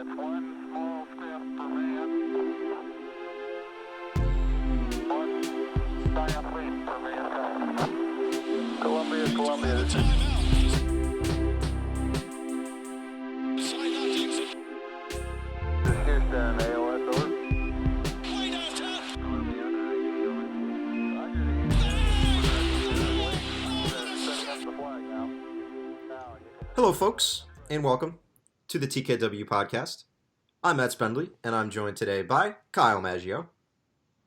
It's one small step for man, one giant leap for mankind. Columbia, this is... This is Houston, AOS, over. Hello, folks, and welcome to the TKW Podcast. I'm Matt Spendley, and I'm joined today by Kyle Maggio.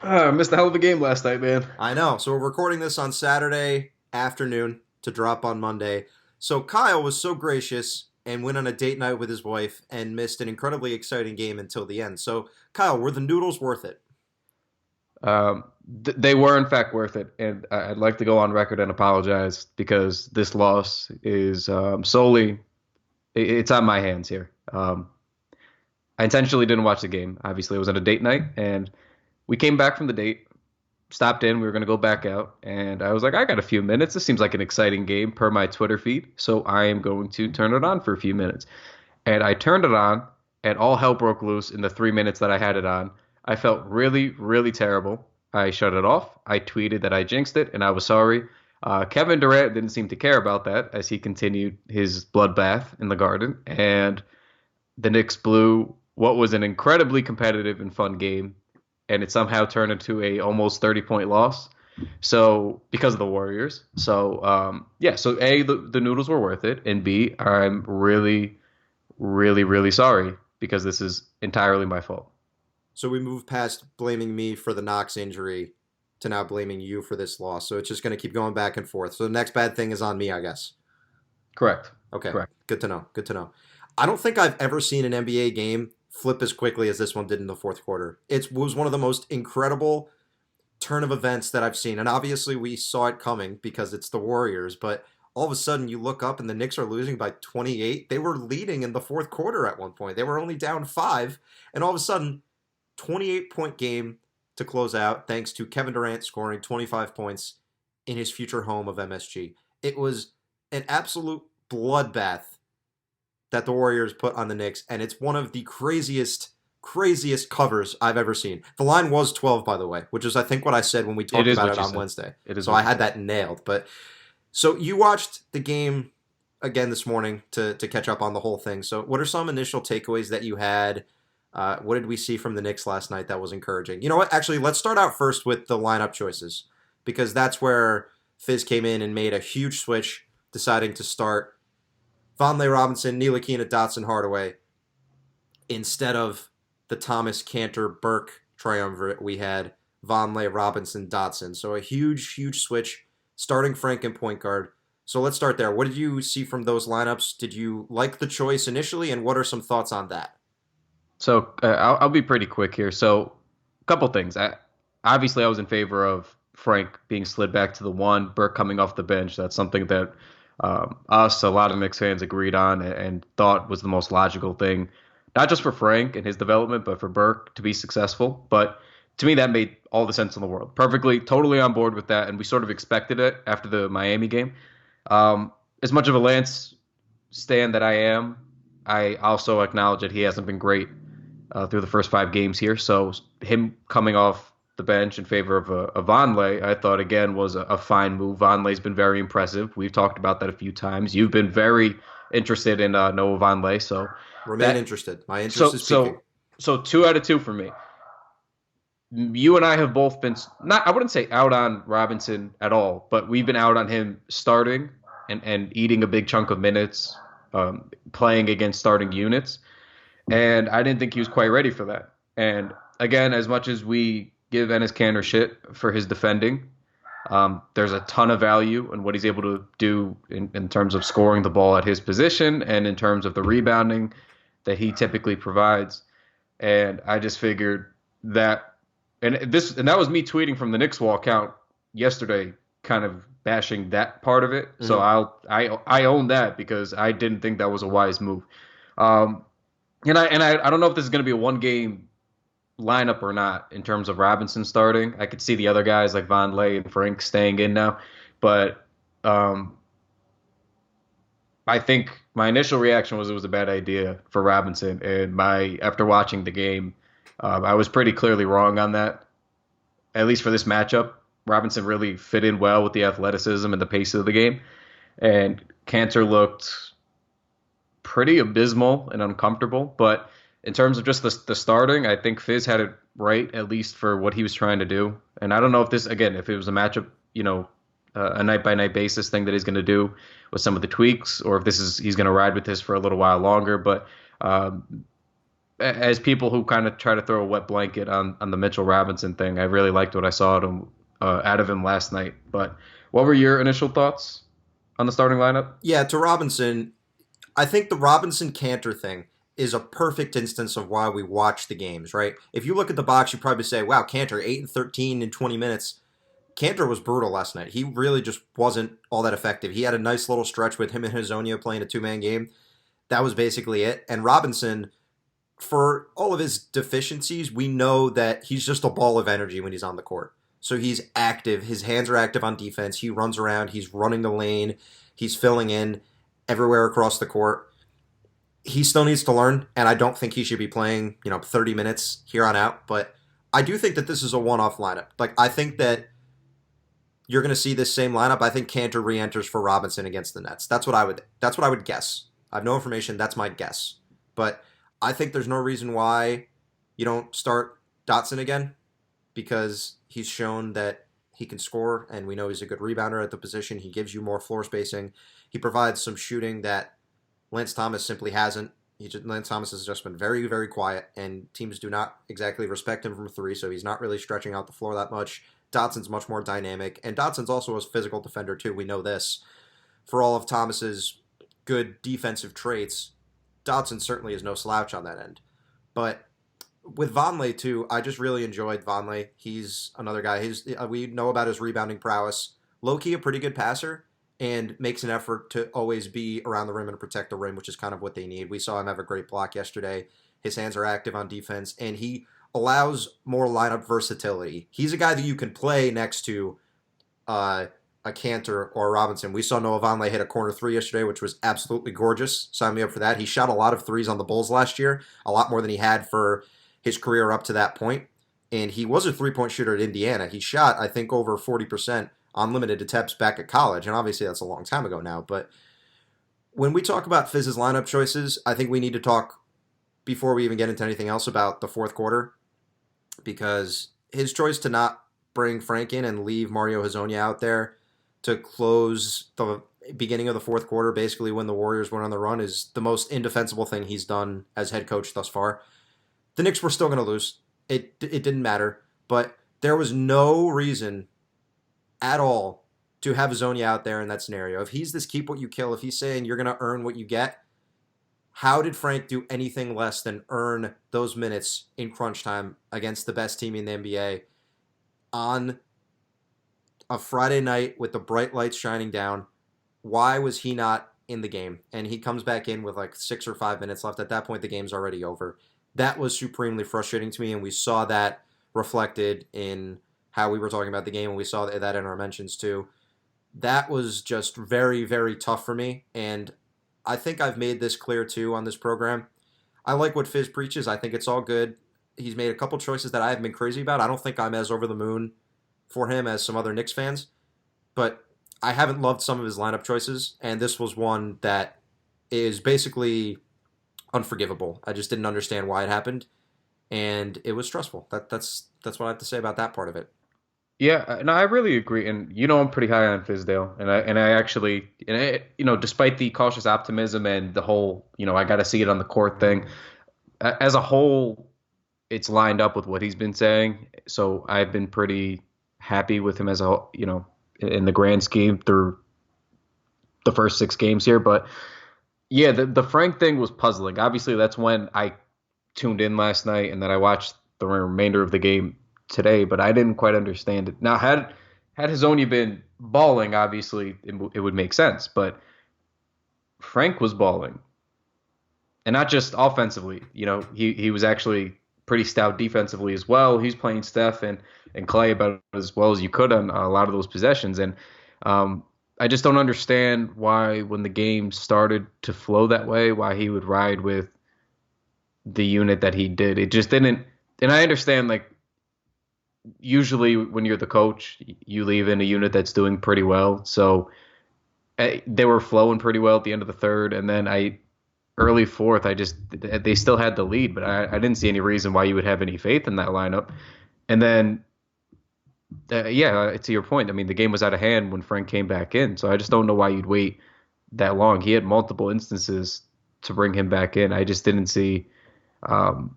I missed a hell of a game last night, man. I know. So we're recording this on Saturday afternoon to drop on Monday. So Kyle was so gracious and went on a date night with his wife and missed an incredibly exciting game until the end. So, Kyle, were the noodles worth it? They were, in fact, worth it. And I'd like to go on record and apologize because this loss is solely it's on my hands here. I intentionally didn't watch the game. Obviously, it was on a date night, and we came back from the date, stopped in. We were going to go back out, and I was like, I got a few minutes. This seems like an exciting game per my Twitter feed, so I am going to turn it on for a few minutes. And I turned it on, and all hell broke loose in the 3 minutes that I had it on. I felt really, really terrible. I shut it off. I tweeted that I jinxed it, and I was sorry. Kevin Durant didn't seem to care about that as he continued his bloodbath in the Garden, and the Knicks blew what was an incredibly competitive and fun game, and it somehow turned into a almost 30-point loss. So because of the Warriors. So so A, the noodles were worth it, and B, I'm really, really, really sorry because this is entirely my fault. So we moved past blaming me for the Knox injury to now blaming you for this loss. So it's just going to keep going back and forth. So the next bad thing is on me, I guess. Correct. Okay. Correct. Good to know. Good to know. I don't think I've ever seen an NBA game flip as quickly as this one did in the fourth quarter. It was one of the most incredible turn of events that I've seen. And obviously we saw it coming because it's the Warriors. But all of a sudden you look up and the Knicks are losing by 28. They were leading in the fourth quarter at one point. They were only down 5. And all of a sudden, 28-point game to close out thanks to Kevin Durant scoring 25 points in his future home of MSG. It was an absolute bloodbath that the Warriors put on the Knicks, and it's one of the craziest covers I've ever seen. The line was 12, by the way, which is, I think, what I said when we talked about it on Wednesday. So I had that nailed. But so you watched the game again this morning to catch up on the whole thing. So what are some initial takeaways that you had? What did we see from the Knicks last night that was encouraging? You know what? Actually, let's start out first with the lineup choices, because that's where Fizz came in and made a huge switch, deciding to start Vonleh Robinson, Ntilikina, Dotson, Hardaway, instead of the Thomas Cantor Burke triumvirate. We had Vonleh, Robinson, Dotson. So a huge switch, starting Frank in point guard. So let's start there. What did you see from those lineups? Did you like the choice initially, and what are some thoughts on that? So I'll be pretty quick here. So a couple things. Obviously, I was in favor of Frank being slid back to the 1, Burke coming off the bench. That's something that a lot of Knicks fans agreed on and thought was the most logical thing, not just for Frank and his development, but for Burke to be successful. But to me, that made all the sense in the world. Perfectly, totally on board with that, and we sort of expected it after the Miami game. As much of a Lance stan that I am, I also acknowledge that he hasn't been great through the first 5 games here. So him coming off the bench in favor of a Vonleh, I thought, again, was a fine move. Vonleh's been very impressive. We've talked about that a few times. You've been very interested in Noah Vonleh. So remain interested. My interest is peaking. So 2 out of 2 for me. You and I have both been, I wouldn't say out on Robinson at all, but we've been out on him starting and eating a big chunk of minutes, playing against starting units. And I didn't think he was quite ready for that. And again, as much as we give Enes Kanter shit for his defending, there's a ton of value in what he's able to do in terms of scoring the ball at his position and in terms of the rebounding that he typically provides. And I just figured that, and that was me tweeting from the Knicks Wall account yesterday, kind of bashing that part of it. Mm-hmm. So I own that because I didn't think that was a wise move. And I don't know if this is going to be a 1-game lineup or not in terms of Robinson starting. I could see the other guys like Vonleh and Frank staying in now, but I think my initial reaction was it was a bad idea for Robinson, and after watching the game, I was pretty clearly wrong on that. At least for this matchup, Robinson really fit in well with the athleticism and the pace of the game, and Cantor looked pretty abysmal and uncomfortable. But in terms of just the starting, I think Fizz had it right, at least for what he was trying to do. And I don't know if this, again, if it was a matchup, a night by night basis thing that he's going to do with some of the tweaks, or if he's going to ride with this for a little while longer. But as people who kind of try to throw a wet blanket on the Mitchell Robinson thing, I really liked what I saw out of him last night. But what were your initial thoughts on the starting lineup? Yeah, to Robinson, I think the Robinson-Cantor thing is a perfect instance of why we watch the games, right? If you look at the box, you probably say, wow, Cantor, 8 and 13 in 20 minutes. Cantor was brutal last night. He really just wasn't all that effective. He had a nice little stretch with him and Hezonja playing a two-man game. That was basically it. And Robinson, for all of his deficiencies, we know that he's just a ball of energy when he's on the court. So he's active. His hands are active on defense. He runs around. He's running the lane. He's filling in everywhere across the court. He still needs to learn, and I don't think he should be playing, 30 minutes here on out. But I do think that this is a one-off lineup. Like, I think that you're going to see this same lineup. I think Cantor re-enters for Robinson against the Nets. That's what I would guess. I have no information. That's my guess. But I think there's no reason why you don't start Dotson again, because he's shown that he can score, and we know he's a good rebounder at the position. He gives you more floor spacing. He provides some shooting that Lance Thomas simply hasn't. Lance Thomas has just been very, very quiet, and teams do not exactly respect him from three, so he's not really stretching out the floor that much. Dotson's much more dynamic, and Dotson's also a physical defender too. We know this. For all of Thomas's good defensive traits, Dotson certainly is no slouch on that end. But with Vonleh too, I just really enjoyed Vonleh. He's another guy. We know about his rebounding prowess. Low-key a pretty good passer, and makes an effort to always be around the rim and protect the rim, which is kind of what they need. We saw him have a great block yesterday. His hands are active on defense, and he allows more lineup versatility. He's a guy that you can play next to a Cantor or a Robinson. We saw Noah Vonleh hit a corner three yesterday, which was absolutely gorgeous. Sign me up for that. He shot a lot of threes on the Bulls last year, a lot more than he had for his career up to that point. And he was a three-point shooter at Indiana. He shot, I think, over 40% on limited attempts back at college. And obviously that's a long time ago now. But when we talk about Fizz's lineup choices, I think we need to talk, before we even get into anything else, about the fourth quarter. Because his choice to not bring Frank in and leave Mario Hezonja out there to close the beginning of the fourth quarter, basically when the Warriors went on the run, is the most indefensible thing he's done as head coach thus far. The Knicks were still going to lose. It didn't matter. But there was no reason at all to have Hezonja out there in that scenario. If he's this keep what you kill, if he's saying you're going to earn what you get, how did Frank do anything less than earn those minutes in crunch time against the best team in the NBA on a Friday night with the bright lights shining down? Why was he not in the game? And he comes back in with like 6 or 5 minutes left. At that point, the game's already over. That was supremely frustrating to me, and we saw that reflected in how we were talking about the game, and we saw that in our mentions too. That was just very, very tough for me, and I think I've made this clear too on this program. I like what Fizz preaches. I think it's all good. He's made a couple choices that I haven't been crazy about. I don't think I'm as over the moon for him as some other Knicks fans, but I haven't loved some of his lineup choices, and this was one that is basically unforgivable. I just didn't understand why it happened, and it was stressful. That's what I have to say about that part of it. Yeah, no, I really agree, and I'm pretty high on Fizdale, and I actually, despite the cautious optimism and the whole, I got to see it on the court thing, as a whole, it's lined up with what he's been saying. So I've been pretty happy with him as a whole, in the grand scheme through the first 6 games here. But yeah, the Frank thing was puzzling. Obviously, that's when I tuned in last night, and then I watched the remainder of the game today, but I didn't quite understand it. Now, had Hezonja been balling, obviously it would make sense, but Frank was balling, and not just offensively. He was actually pretty stout defensively as well. He's playing Steph and Clay about as well as you could on a lot of those possessions, and I just don't understand why when the game started to flow that way, why he would ride with the unit that he did. It just didn't. And I understand, like, usually when you're the coach, you leave in a unit that's doing pretty well. So they were flowing pretty well at the end of the third, and then early fourth, they still had the lead, but I didn't see any reason why you would have any faith in that lineup. And then, to your point, I mean, the game was out of hand when Frank came back in, so I just don't know why you'd wait that long. He had multiple instances to bring him back in. I just didn't see. To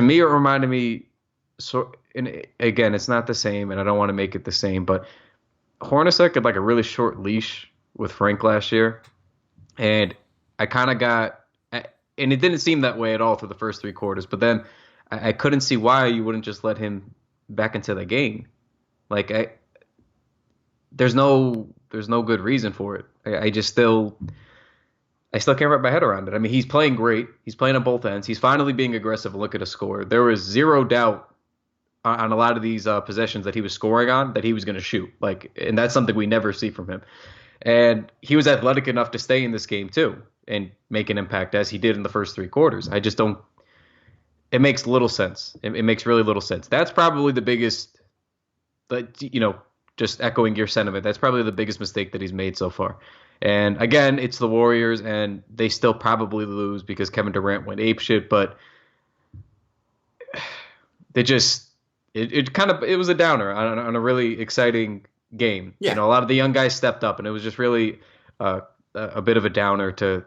me, it reminded me. So, and again, it's not the same, and I don't want to make it the same, but Hornacek had like a really short leash with Frank last year, and I kind of got, and it didn't seem that way at all through the first three quarters, but then I couldn't see why you wouldn't just let him back into the game. Like, there's no good reason for it. I still can't wrap my head around it. I mean, he's playing great. He's playing on both ends. He's finally being aggressive and looking to score. There was zero doubt on a lot of these possessions that he was scoring on that he was going to shoot. Like, and that's something we never see from him. And he was athletic enough to stay in this game too and make an impact as he did in the first three quarters. I just don't. It makes little sense. It makes really little sense. That's probably the biggest. But just echoing your sentiment, that's probably the biggest mistake that he's made so far. And again, it's the Warriors, and they still probably lose because Kevin Durant went apeshit. But they just. It was a downer on a really exciting game. Yeah. A lot of the young guys stepped up, and it was just really a bit of a downer to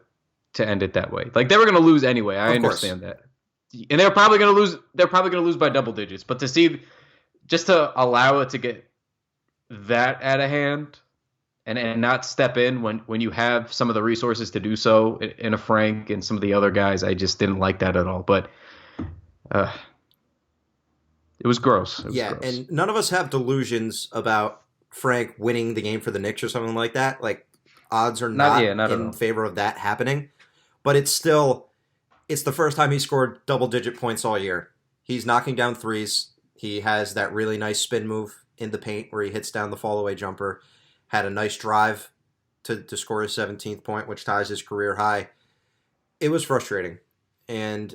end it that way. Like, they were going to lose anyway. I understand that, and they're probably going to lose. They're probably going to lose by double digits. But to allow it to get that out of hand, and not step in when you have some of the resources to do so in a Frank and some of the other guys, I just didn't like that at all. But. It was gross. Gross. And none of us have delusions about Frank winning the game for the Knicks or something like that. Like, odds are not in favor of that happening. But it's the first time he scored double-digit points all year. He's knocking down threes. He has that really nice spin move in the paint where he hits down the fall-away jumper. Had a nice drive to score his 17th point, which ties his career high. It was frustrating. And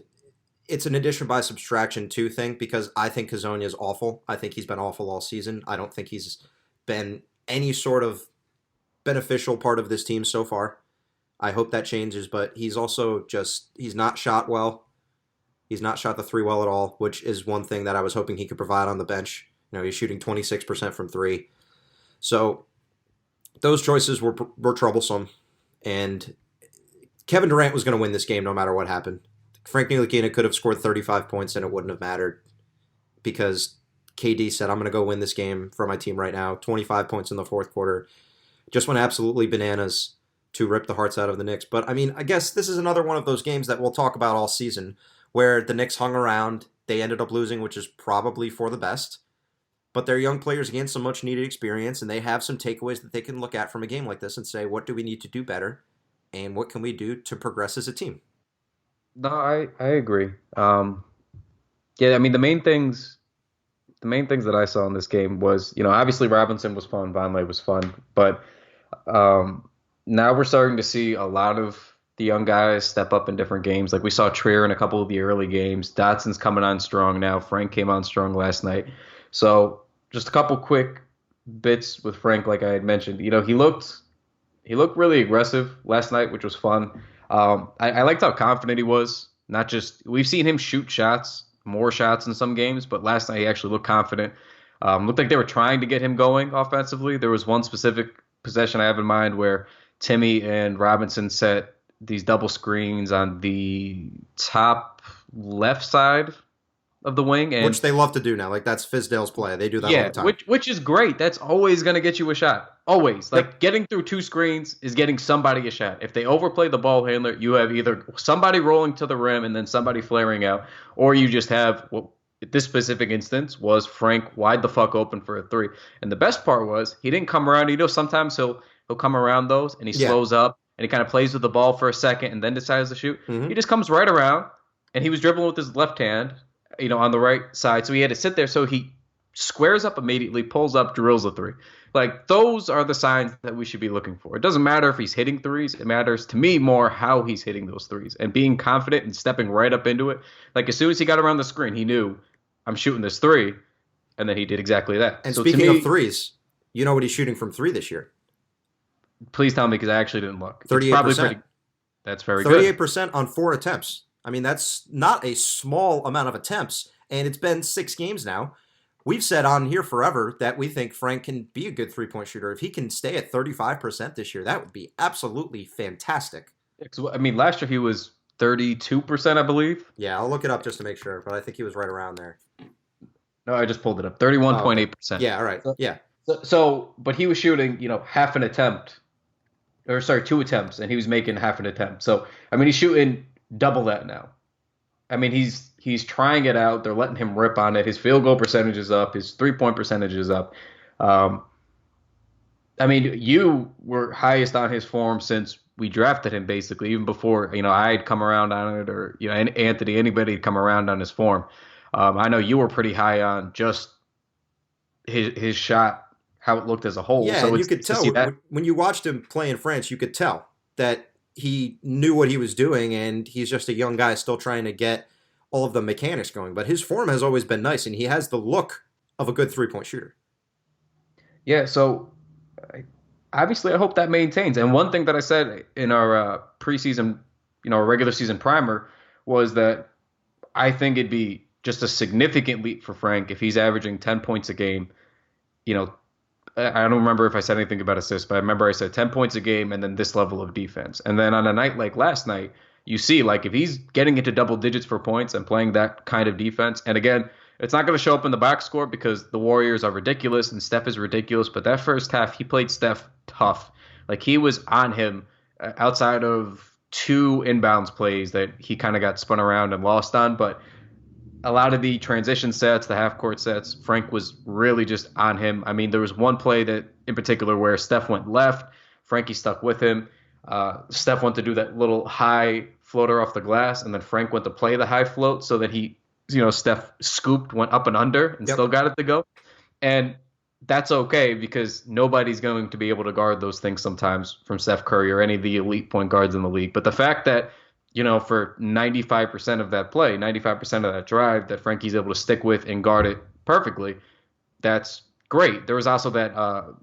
it's an addition by subtraction too thing, because I think Hezonja is awful. I think he's been awful all season. I don't think he's been any sort of beneficial part of this team so far. I hope that changes, but he's also he's not shot well. He's not shot the three well at all, which is one thing that I was hoping he could provide on the bench. He's shooting 26% from three. So those choices were troublesome, and Kevin Durant was going to win this game no matter what happened. Frank Ntilikina could have scored 35 points and it wouldn't have mattered, because KD said, I'm going to go win this game for my team right now. 25 points in the fourth quarter. Just went absolutely bananas to rip the hearts out of the Knicks. But, I mean, I guess this is another one of those games that we'll talk about all season where the Knicks hung around. They ended up losing, which is probably for the best. But their young players gained some much-needed experience, and they have some takeaways that they can look at from a game like this and say, what do we need to do better, and what can we do to progress as a team? No, I agree. I mean, the main things that I saw in this game was, obviously Robinson was fun, Vonleh was fun, but now we're starting to see a lot of the young guys step up in different games. Like, we saw Trier in a couple of the early games. Dotson's coming on strong now. Frank came on strong last night. So just a couple quick bits with Frank, like I had mentioned. He looked really aggressive last night, which was fun. I liked how confident he was. Not just, we've seen him shoot more shots in some games, but last night he actually looked confident. Looked like they were trying to get him going offensively. There was one specific possession I have in mind where Timmy and Robinson set these double screens on the top left side of the wing, and which they love to do now. Like, that's Fizdale's play. They do that all the time. Which is great. That's always going to get you a shot. Always. Like, getting through two screens is getting somebody a shot. If they overplay the ball handler, you have either somebody rolling to the rim and then somebody flaring out, or you just have what this specific instance was Frank wide the fuck open for a three. And the best part was he didn't come around. Sometimes he'll come around those and he slows up and he kind of plays with the ball for a second and then decides to shoot. Mm-hmm. He just comes right around, and he was dribbling with his left hand, on the right side. So he had to sit there. So he squares up immediately, pulls up, drills a three. Like, those are the signs that we should be looking for. It doesn't matter if he's hitting threes. It matters to me more how he's hitting those threes and being confident and stepping right up into it. Like, as soon as he got around the screen, he knew, I'm shooting this three, and then he did exactly that. And so speaking to me, of threes, you know what he's shooting from three this year? Please tell me, because I actually didn't look. 38%. That's very good. 38% on 4 attempts. I mean, that's not a small amount of attempts, and it's been 6 games now. We've said on here forever that we think Frank can be a good three-point shooter. If he can stay at 35% this year, that would be absolutely fantastic. I mean, last year he was 32%, I believe. Yeah, I'll look it up just to make sure, but I think he was right around there. No, I just pulled it up. 31.8%. Yeah, all right. Yeah. But he was shooting, half an attempt. Or, sorry, 2 attempts, and he was making half an attempt. So, I mean, he's shooting double that now. I mean, he's trying it out. They're letting him rip on it. His field goal percentage is up. His three-point percentage is up. I mean, you were highest on his form since we drafted him, basically, even before, I'd come around on it, or, Anthony, anybody had come around on his form. I know you were pretty high on just his shot, how it looked as a whole. Yeah, so and you could tell when you watched him play in France, you could tell that he knew what he was doing, and he's just a young guy still trying to get all of the mechanics going. But his form has always been nice, and he has the look of a good three-point shooter. Yeah, so obviously I hope that maintains. And one thing that I said in our preseason, regular season primer, was that I think it'd be just a significant leap for Frank if he's averaging 10 points a game. I don't remember if I said anything about assists, but I remember I said 10 points a game and then this level of defense. And then on a night like last night, you see, like, if he's getting into double digits for points and playing that kind of defense, and again, it's not going to show up in the box score because the Warriors are ridiculous and Steph is ridiculous, but that first half, he played Steph tough. Like, he was on him outside of 2 inbounds plays that he kind of got spun around and lost on, but a lot of the transition sets, the half-court sets, Frank was really just on him. I mean, there was one play that in particular where Steph went left, Frankie stuck with him. Steph went to do that little high floater off the glass, and then Frank went to play the high float so that Steph scooped, went up and under, and still got it to go. And that's okay because nobody's going to be able to guard those things sometimes from Steph Curry or any of the elite point guards in the league. But the fact that for 95% of that play, 95% of that drive that Frankie's able to stick with and guard it perfectly, that's great. There was also that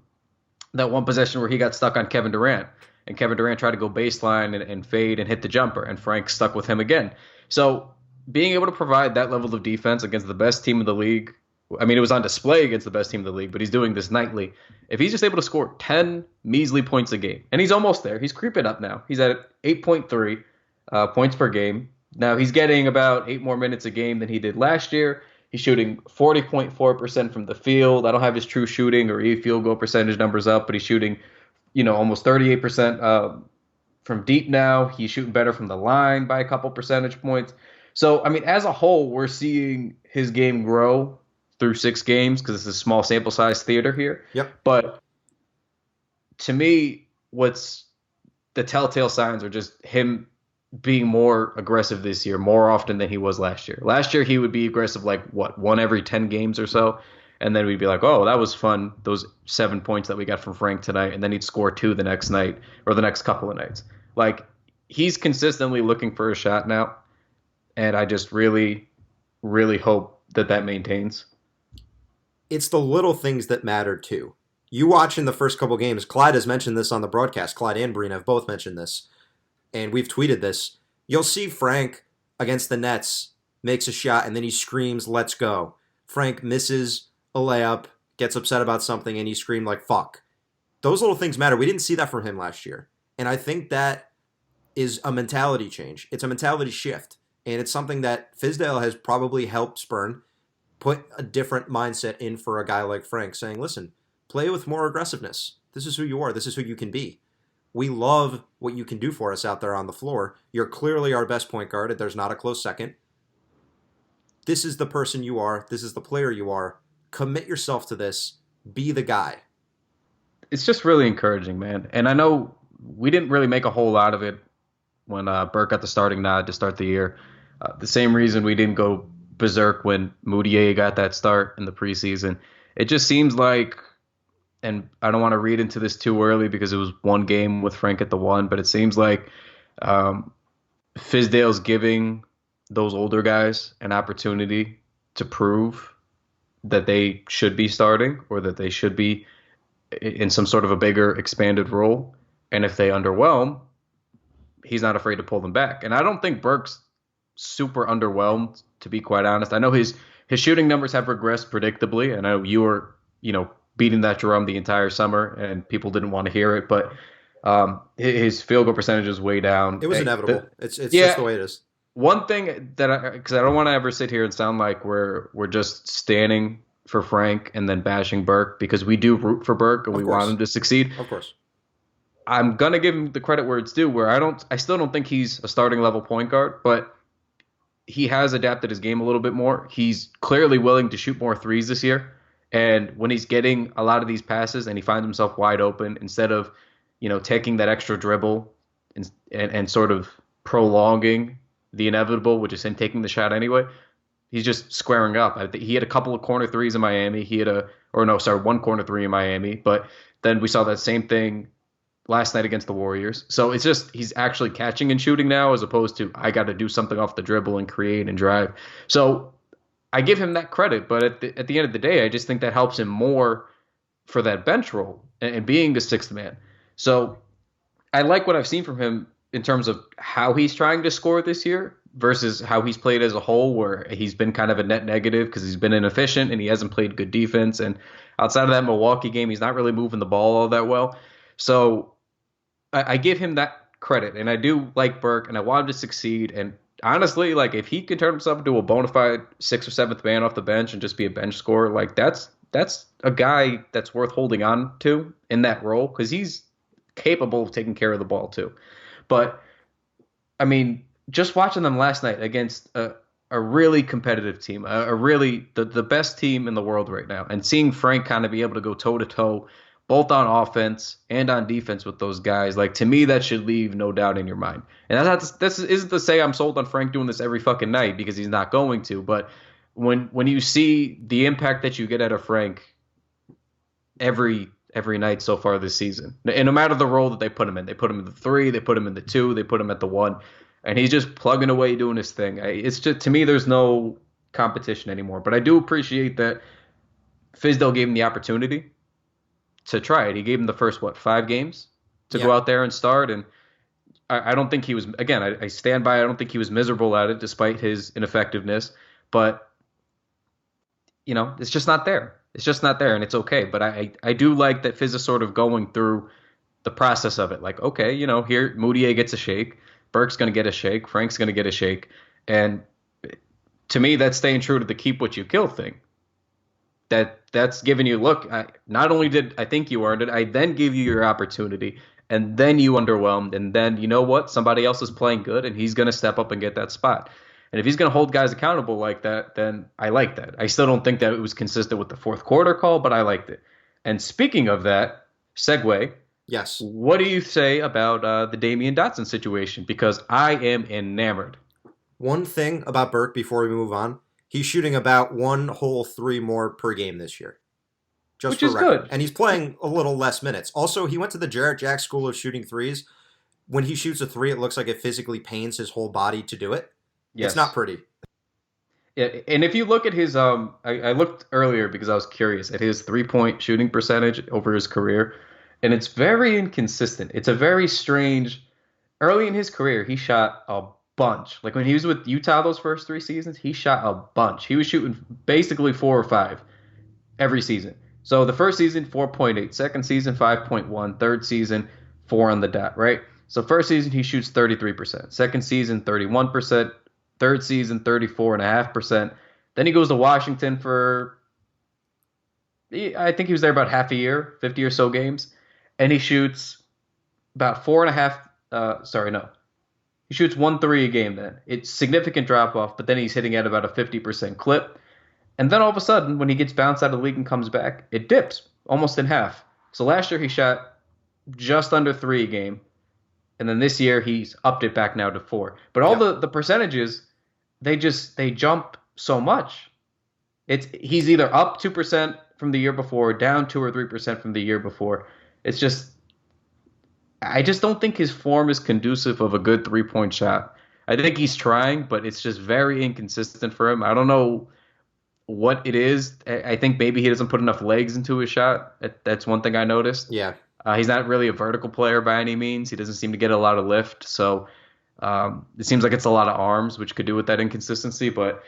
one possession where he got stuck on Kevin Durant, and Kevin Durant tried to go baseline and fade and hit the jumper, and Frank stuck with him again. So being able to provide that level of defense against the best team in the league, I mean, it was on display against the best team in the league, but he's doing this nightly. If he's just able to score 10 measly points a game, and he's almost there. He's creeping up now. He's at 8.3. Points per game. Now he's getting about 8 more minutes a game than he did last year. He's shooting 40.4% from the field. I don't have his true shooting or field goal percentage numbers up, but he's shooting, almost 38% from deep now. He's shooting better from the line by a couple percentage points. So, I mean, as a whole, we're seeing his game grow through 6 games because it's a small sample size theater here. Yep. But to me, what's the telltale signs are just him being more aggressive this year, more often than he was last year. Last year, he would be aggressive like, one every 10 games or so, and then we'd be like, oh, that was fun, those 7 points that we got from Frank tonight, and then he'd score 2 the next night or the next couple of nights. Like, he's consistently looking for a shot now, and I just really, really hope that maintains. It's the little things that matter, too. You watch in the first couple games, Clyde has mentioned this on the broadcast, Clyde and Breen have both mentioned this, and we've tweeted this, you'll see Frank against the Nets makes a shot and then he screams, let's go. Frank misses a layup, gets upset about something, and he screamed like, fuck. Those little things matter. We didn't see that from him last year. And I think that is a mentality change. It's a mentality shift. And it's something that Fizdale has probably helped Spurn put a different mindset in for a guy like Frank, saying, listen, play with more aggressiveness. This is who you are. This is who you can be. We love what you can do for us out there on the floor. You're clearly our best point guard. There's not a close second. This is the person you are. This is the player you are. Commit yourself to this. Be the guy. It's just really encouraging, man. And I know we didn't really make a whole lot of it when Burke got the starting nod to start the year. The same reason we didn't go berserk when Moutier got that start in the preseason. It just seems like, and I don't want to read into this too early because it was one game with Frank at the one, but it seems like Fizdale's giving those older guys an opportunity to prove that they should be starting or that they should be in some sort of a bigger expanded role. And if they underwhelm, he's not afraid to pull them back. And I don't think Burke's super underwhelmed, to be quite honest. I know his shooting numbers have regressed predictably. And I know you were, beating that drum the entire summer and people didn't want to hear it, but his field goal percentage is way down. It was inevitable. It's just the way it is. One thing that because I don't want to ever sit here and sound like we're just standing for Frank and then bashing Burke, because we do root for Burke and we want him to succeed. Of course. I'm gonna give him the credit where it's due, where I still don't think he's a starting level point guard, but he has adapted his game a little bit more. He's clearly willing to shoot more threes this year. And when he's getting a lot of these passes and he finds himself wide open, instead of, taking that extra dribble and sort of prolonging the inevitable, which is him taking the shot anyway, he's just squaring up. I think he had a couple of corner threes in Miami. One corner three in Miami. But then we saw that same thing last night against the Warriors. So it's just he's actually catching and shooting now, as opposed to I got to do something off the dribble and create and drive. So I give him that credit, but at the end of the day, I just think that helps him more for that bench role and being the sixth man. So I like what I've seen from him in terms of how he's trying to score this year versus how he's played as a whole, where he's been kind of a net negative because he's been inefficient and he hasn't played good defense. And outside of that Milwaukee game, he's not really moving the ball all that well. So I give him that credit, and I do like Burke, and I want him to succeed. And honestly, if he can turn himself into a bona fide 6th or 7th man off the bench and just be a bench scorer, that's a guy that's worth holding on to in that role, because he's capable of taking care of the ball too. But I mean, just watching them last night against a really competitive team, a really the best team in the world right now, and seeing Frank kind of be able to go toe to toe both on offense and on defense with those guys, to me, that should leave no doubt in your mind. And this isn't to say I'm sold on Frank doing this every fucking night, because he's not going to. But when you see the impact that you get out of Frank every night so far this season, and no matter the role that they put him in the 3, they put him in the 2, they put him at the 1, and he's just plugging away doing his thing. It's just, to me, there's no competition anymore. But I do appreciate that Fizdale gave him the opportunity to try it. He gave him the first, 5 games to go out there and start. And I don't think he was, again, I stand by, I don't think he was miserable at it despite his ineffectiveness. But, it's just not there. It's just not there, and it's okay. But I do like that Fizz is sort of going through the process of it. Okay, here Moutier gets a shake. Burke's going to get a shake. Frank's going to get a shake. And to me, that's staying true to the keep what you kill thing. That's giving you, look, not only did I think you earned it, I then give you your opportunity, and then you underwhelmed, and then, you know what, somebody else is playing good, and he's going to step up and get that spot. And if he's going to hold guys accountable like that, then I like that. I still don't think that it was consistent with the fourth quarter call, but I liked it. And speaking of that, segue. Yes. What do you say about the Damyean Dotson situation? Because I am enamored. One thing about Burke before we move on. He's shooting about 1 whole 3 more per game this year. Which is good. And he's playing a little less minutes. Also, he went to the Jarrett Jack School of shooting threes. When he shoots a 3, it looks like it physically pains his whole body to do it. Yes. It's not pretty. Yeah, and if you look at his, I looked earlier because I was curious at his 3-point shooting percentage over his career, and it's very inconsistent. It's a very strange. Early in his career, he shot a bunch. When he was with Utah those first 3 seasons, he shot a bunch. He was shooting basically 4 or 5 every season. So the first season, 4.8. Second season, 5.1. Third season, 4 on the dot, right? So first season, he shoots 33%. Second season, 31%. Third season, 34.5%. Then he goes to Washington for, I think he was there about half a year, 50 or so games. And he shoots about 4.5, He shoots 1 3 a game then. It's significant drop off, but then he's hitting at about a 50% clip. And then all of a sudden, when he gets bounced out of the league and comes back, it dips almost in half. So last year he shot just under 3 a game. And then this year he's upped it back now to 4. But all the percentages, they jump so much. He's either up 2% from the year before, down 2 or 3% from the year before. It's just I just don't think his form is conducive of a good 3-point shot. I think he's trying, but it's just very inconsistent for him. I don't know what it is. I think maybe he doesn't put enough legs into his shot. That's one thing I noticed. Yeah. He's not really a vertical player by any means. He doesn't seem to get a lot of lift. So it seems like it's a lot of arms, which could do with that inconsistency. But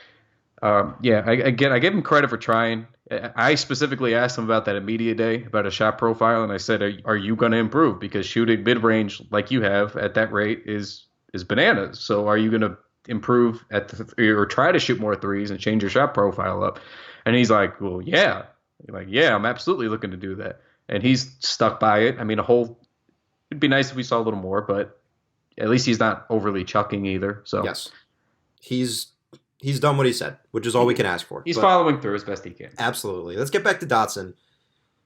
I give him credit for trying. I specifically asked him about that at media day, about a shot profile, and I said, are you going to improve? Because shooting mid-range like you have at that rate is bananas. So are you going to improve or try to shoot more threes and change your shot profile up? And he's like, well, yeah. I'm absolutely looking to do that. And he's stuck by it. I mean, it'd be nice if we saw a little more, but at least he's not overly chucking either. So yes, he's done what he said, which is all we can ask for. He's following through as best he can. Absolutely. Let's get back to Dotson.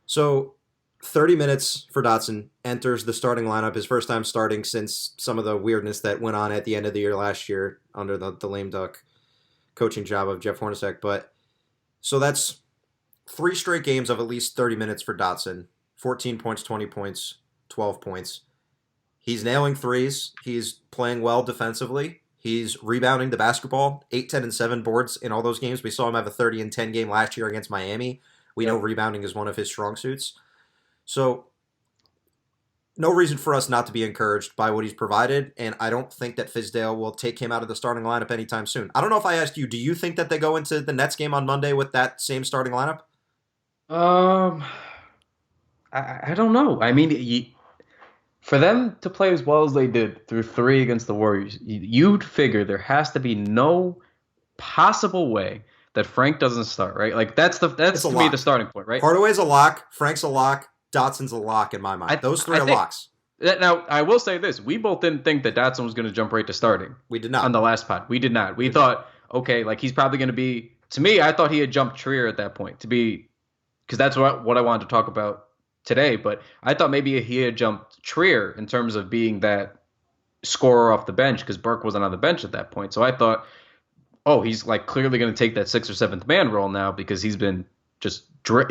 So 30 minutes for Dotson, enters the starting lineup, his first time starting since some of the weirdness that went on at the end of the year last year under the lame duck coaching job of Jeff Hornacek. But so that's 3 straight games of at least 30 minutes for Dotson. 14 points, 20 points, 12 points. He's nailing threes. He's playing well defensively. He's rebounding the basketball, 8, 10, and 7 boards in all those games. We saw him have a 30 and 10 game last year against Miami. We know rebounding is one of his strong suits. So no reason for us not to be encouraged by what he's provided, and I don't think that Fizdale will take him out of the starting lineup anytime soon. I don't know if I asked you, do you think that they go into the Nets game on Monday with that same starting lineup? I don't know. I mean, for them to play as well as they did through 3 against the Warriors, you'd figure there has to be no possible way that Frank doesn't start, right? Like that's to me the starting point, right? Hardaway's a lock, Frank's a lock, Dotson's a lock in my mind. Those 3 are locks. Now, I will say this. We both didn't think that Dotson was going to jump right to starting. We did not. On the last pod. We did not. We thought, okay, like he's probably going to be, to me, I thought he had jumped Trier at that point because that's what I wanted to talk about today. But I thought maybe he had jumped Trier in terms of being that scorer off the bench because Burke wasn't on the bench at that point. So I thought, oh, he's like clearly going to take that 6th or 7th man role now because he's been just,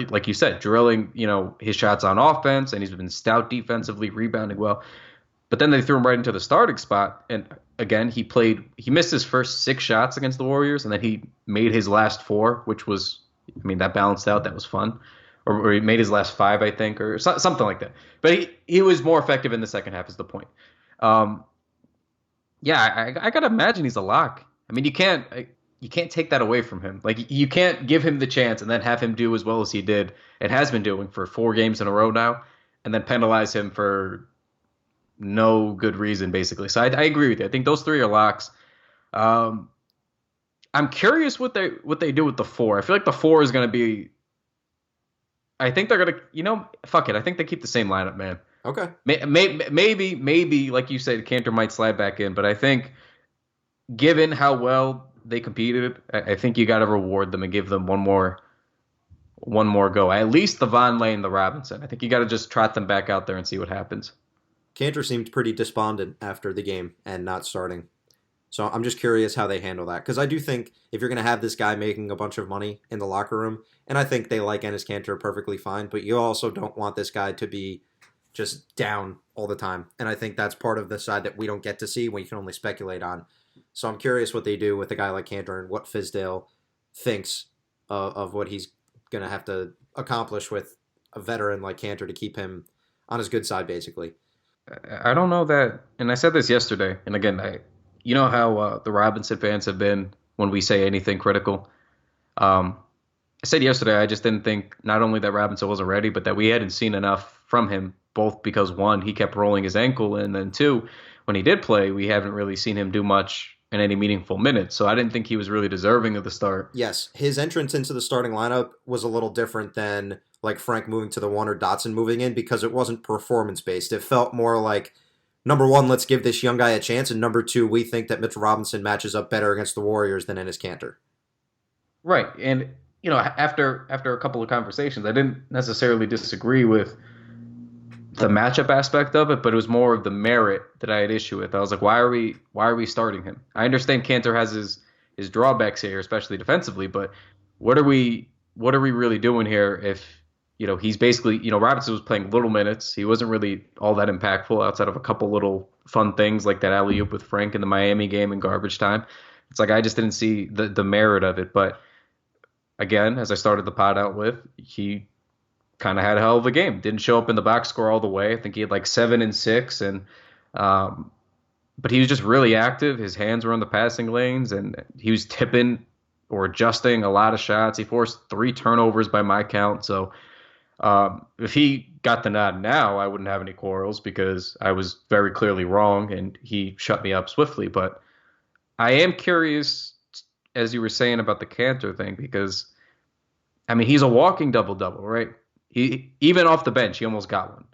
like you said, drilling, his shots on offense, and he's been stout defensively, rebounding well. But then they threw him right into the starting spot, and again, he missed his first 6 shots against the Warriors, and then he made his last 4, which was, that balanced out. That was fun. Or he made his last 5, I think, or something like that. But he was more effective in the second half is the point. I got to imagine he's a lock. I mean, you can't take that away from him. Like, you can't give him the chance and then have him do as well as he did and has been doing for 4 games in a row now, and then penalize him for no good reason, basically. So I agree with you. I think those 3 are locks. I'm curious what they do with the 4. I feel like the 4 is going to be. I think they're going to, fuck it. I think they keep the same lineup, man. Okay. Maybe, like you said, Cantor might slide back in, but I think given how well they competed, I think you got to reward them and give them one more go. At least the Vonleh and the Robinson. I think you got to just trot them back out there and see what happens. Cantor seemed pretty despondent after the game and not starting. So I'm just curious how they handle that. Because I do think if you're going to have this guy making a bunch of money in the locker room, and I think they like Enes Kanter perfectly fine, but you also don't want this guy to be just down all the time. And I think that's part of the side that we don't get to see when you can only speculate on. So I'm curious what they do with a guy like Kanter and what Fizdale thinks of what he's going to have to accomplish with a veteran like Kanter to keep him on his good side, basically. I don't know that, and I said this yesterday, and again, you know how the Robinson fans have been when we say anything critical. I said yesterday I just didn't think not only that Robinson wasn't ready, but that we hadn't seen enough from him, both because, 1, he kept rolling his ankle, and then 2, when he did play, we haven't really seen him do much in any meaningful minutes. So I didn't think he was really deserving of the start. Yes, his entrance into the starting lineup was a little different than like Frank moving to the 1 or Dotson moving in because it wasn't performance-based. It felt more like, number 1, let's give this young guy a chance, and number 2, we think that Mitchell Robinson matches up better against the Warriors than Enes Kanter. Right, and after a couple of conversations, I didn't necessarily disagree with the matchup aspect of it, but it was more of the merit that I had issue with. I was like, why are we starting him? I understand Kanter has his drawbacks here, especially defensively. But what are we really doing here if he's basically, Robinson was playing little minutes. He wasn't really all that impactful outside of a couple little fun things like that alley-oop with Frank in the Miami game in garbage time. It's like I just didn't see the merit of it. But again, as I started the pod out with, he kind of had a hell of a game. Didn't show up in the box score all the way. I think he had like 7 and 6, and but he was just really active. His hands were on the passing lanes, and he was tipping or adjusting a lot of shots. He forced 3 turnovers by my count. So if he got the nod now, I wouldn't have any quarrels because I was very clearly wrong, and he shut me up swiftly. But I am curious, as you were saying about the Cantor thing, because, I mean, he's a walking double-double, right? He even off the bench, he almost got one.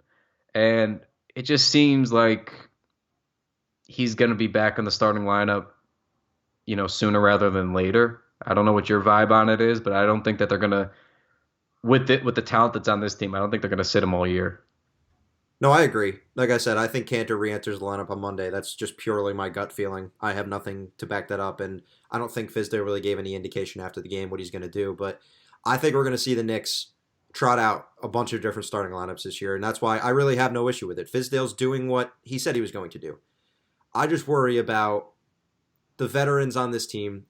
And it just seems like he's going to be back in the starting lineup, sooner rather than later. I don't know what your vibe on it is, but I don't think that they're going to, with the talent that's on this team, I don't think they're going to sit him all year. No, I agree. Like I said, I think Cantor re-enters the lineup on Monday. That's just purely my gut feeling. I have nothing to back that up, and I don't think Fizdale really gave any indication after the game what he's going to do. But I think we're going to see the Knicks trot out a bunch of different starting lineups this year, and that's why I really have no issue with it. Fizdale's doing what he said he was going to do. I just worry about the veterans on this team.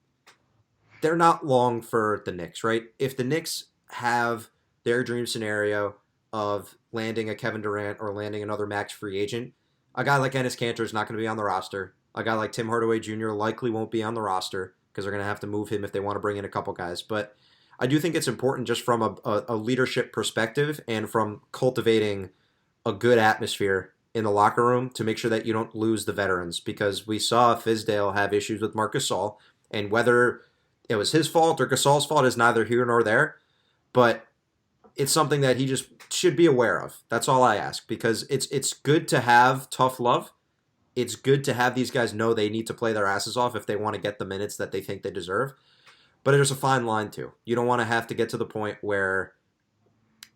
They're not long for the Knicks, right? If the Knicks have their dream scenario of landing a Kevin Durant or landing another max free agent, a guy like Enes Kanter is not going to be on the roster. A guy like Tim Hardaway Jr. likely won't be on the roster because they're going to have to move him if they want to bring in a couple guys. But I do think it's important just from a leadership perspective and from cultivating a good atmosphere in the locker room to make sure that you don't lose the veterans, because we saw Fizdale have issues with Marc Gasol, and whether it was his fault or Gasol's fault is neither here nor there, but it's something that he just should be aware of. That's all I ask, because it's good to have tough love. It's good to have these guys know they need to play their asses off if they want to get the minutes that they think they deserve. But there's a fine line, too. You don't want to have to get to the point where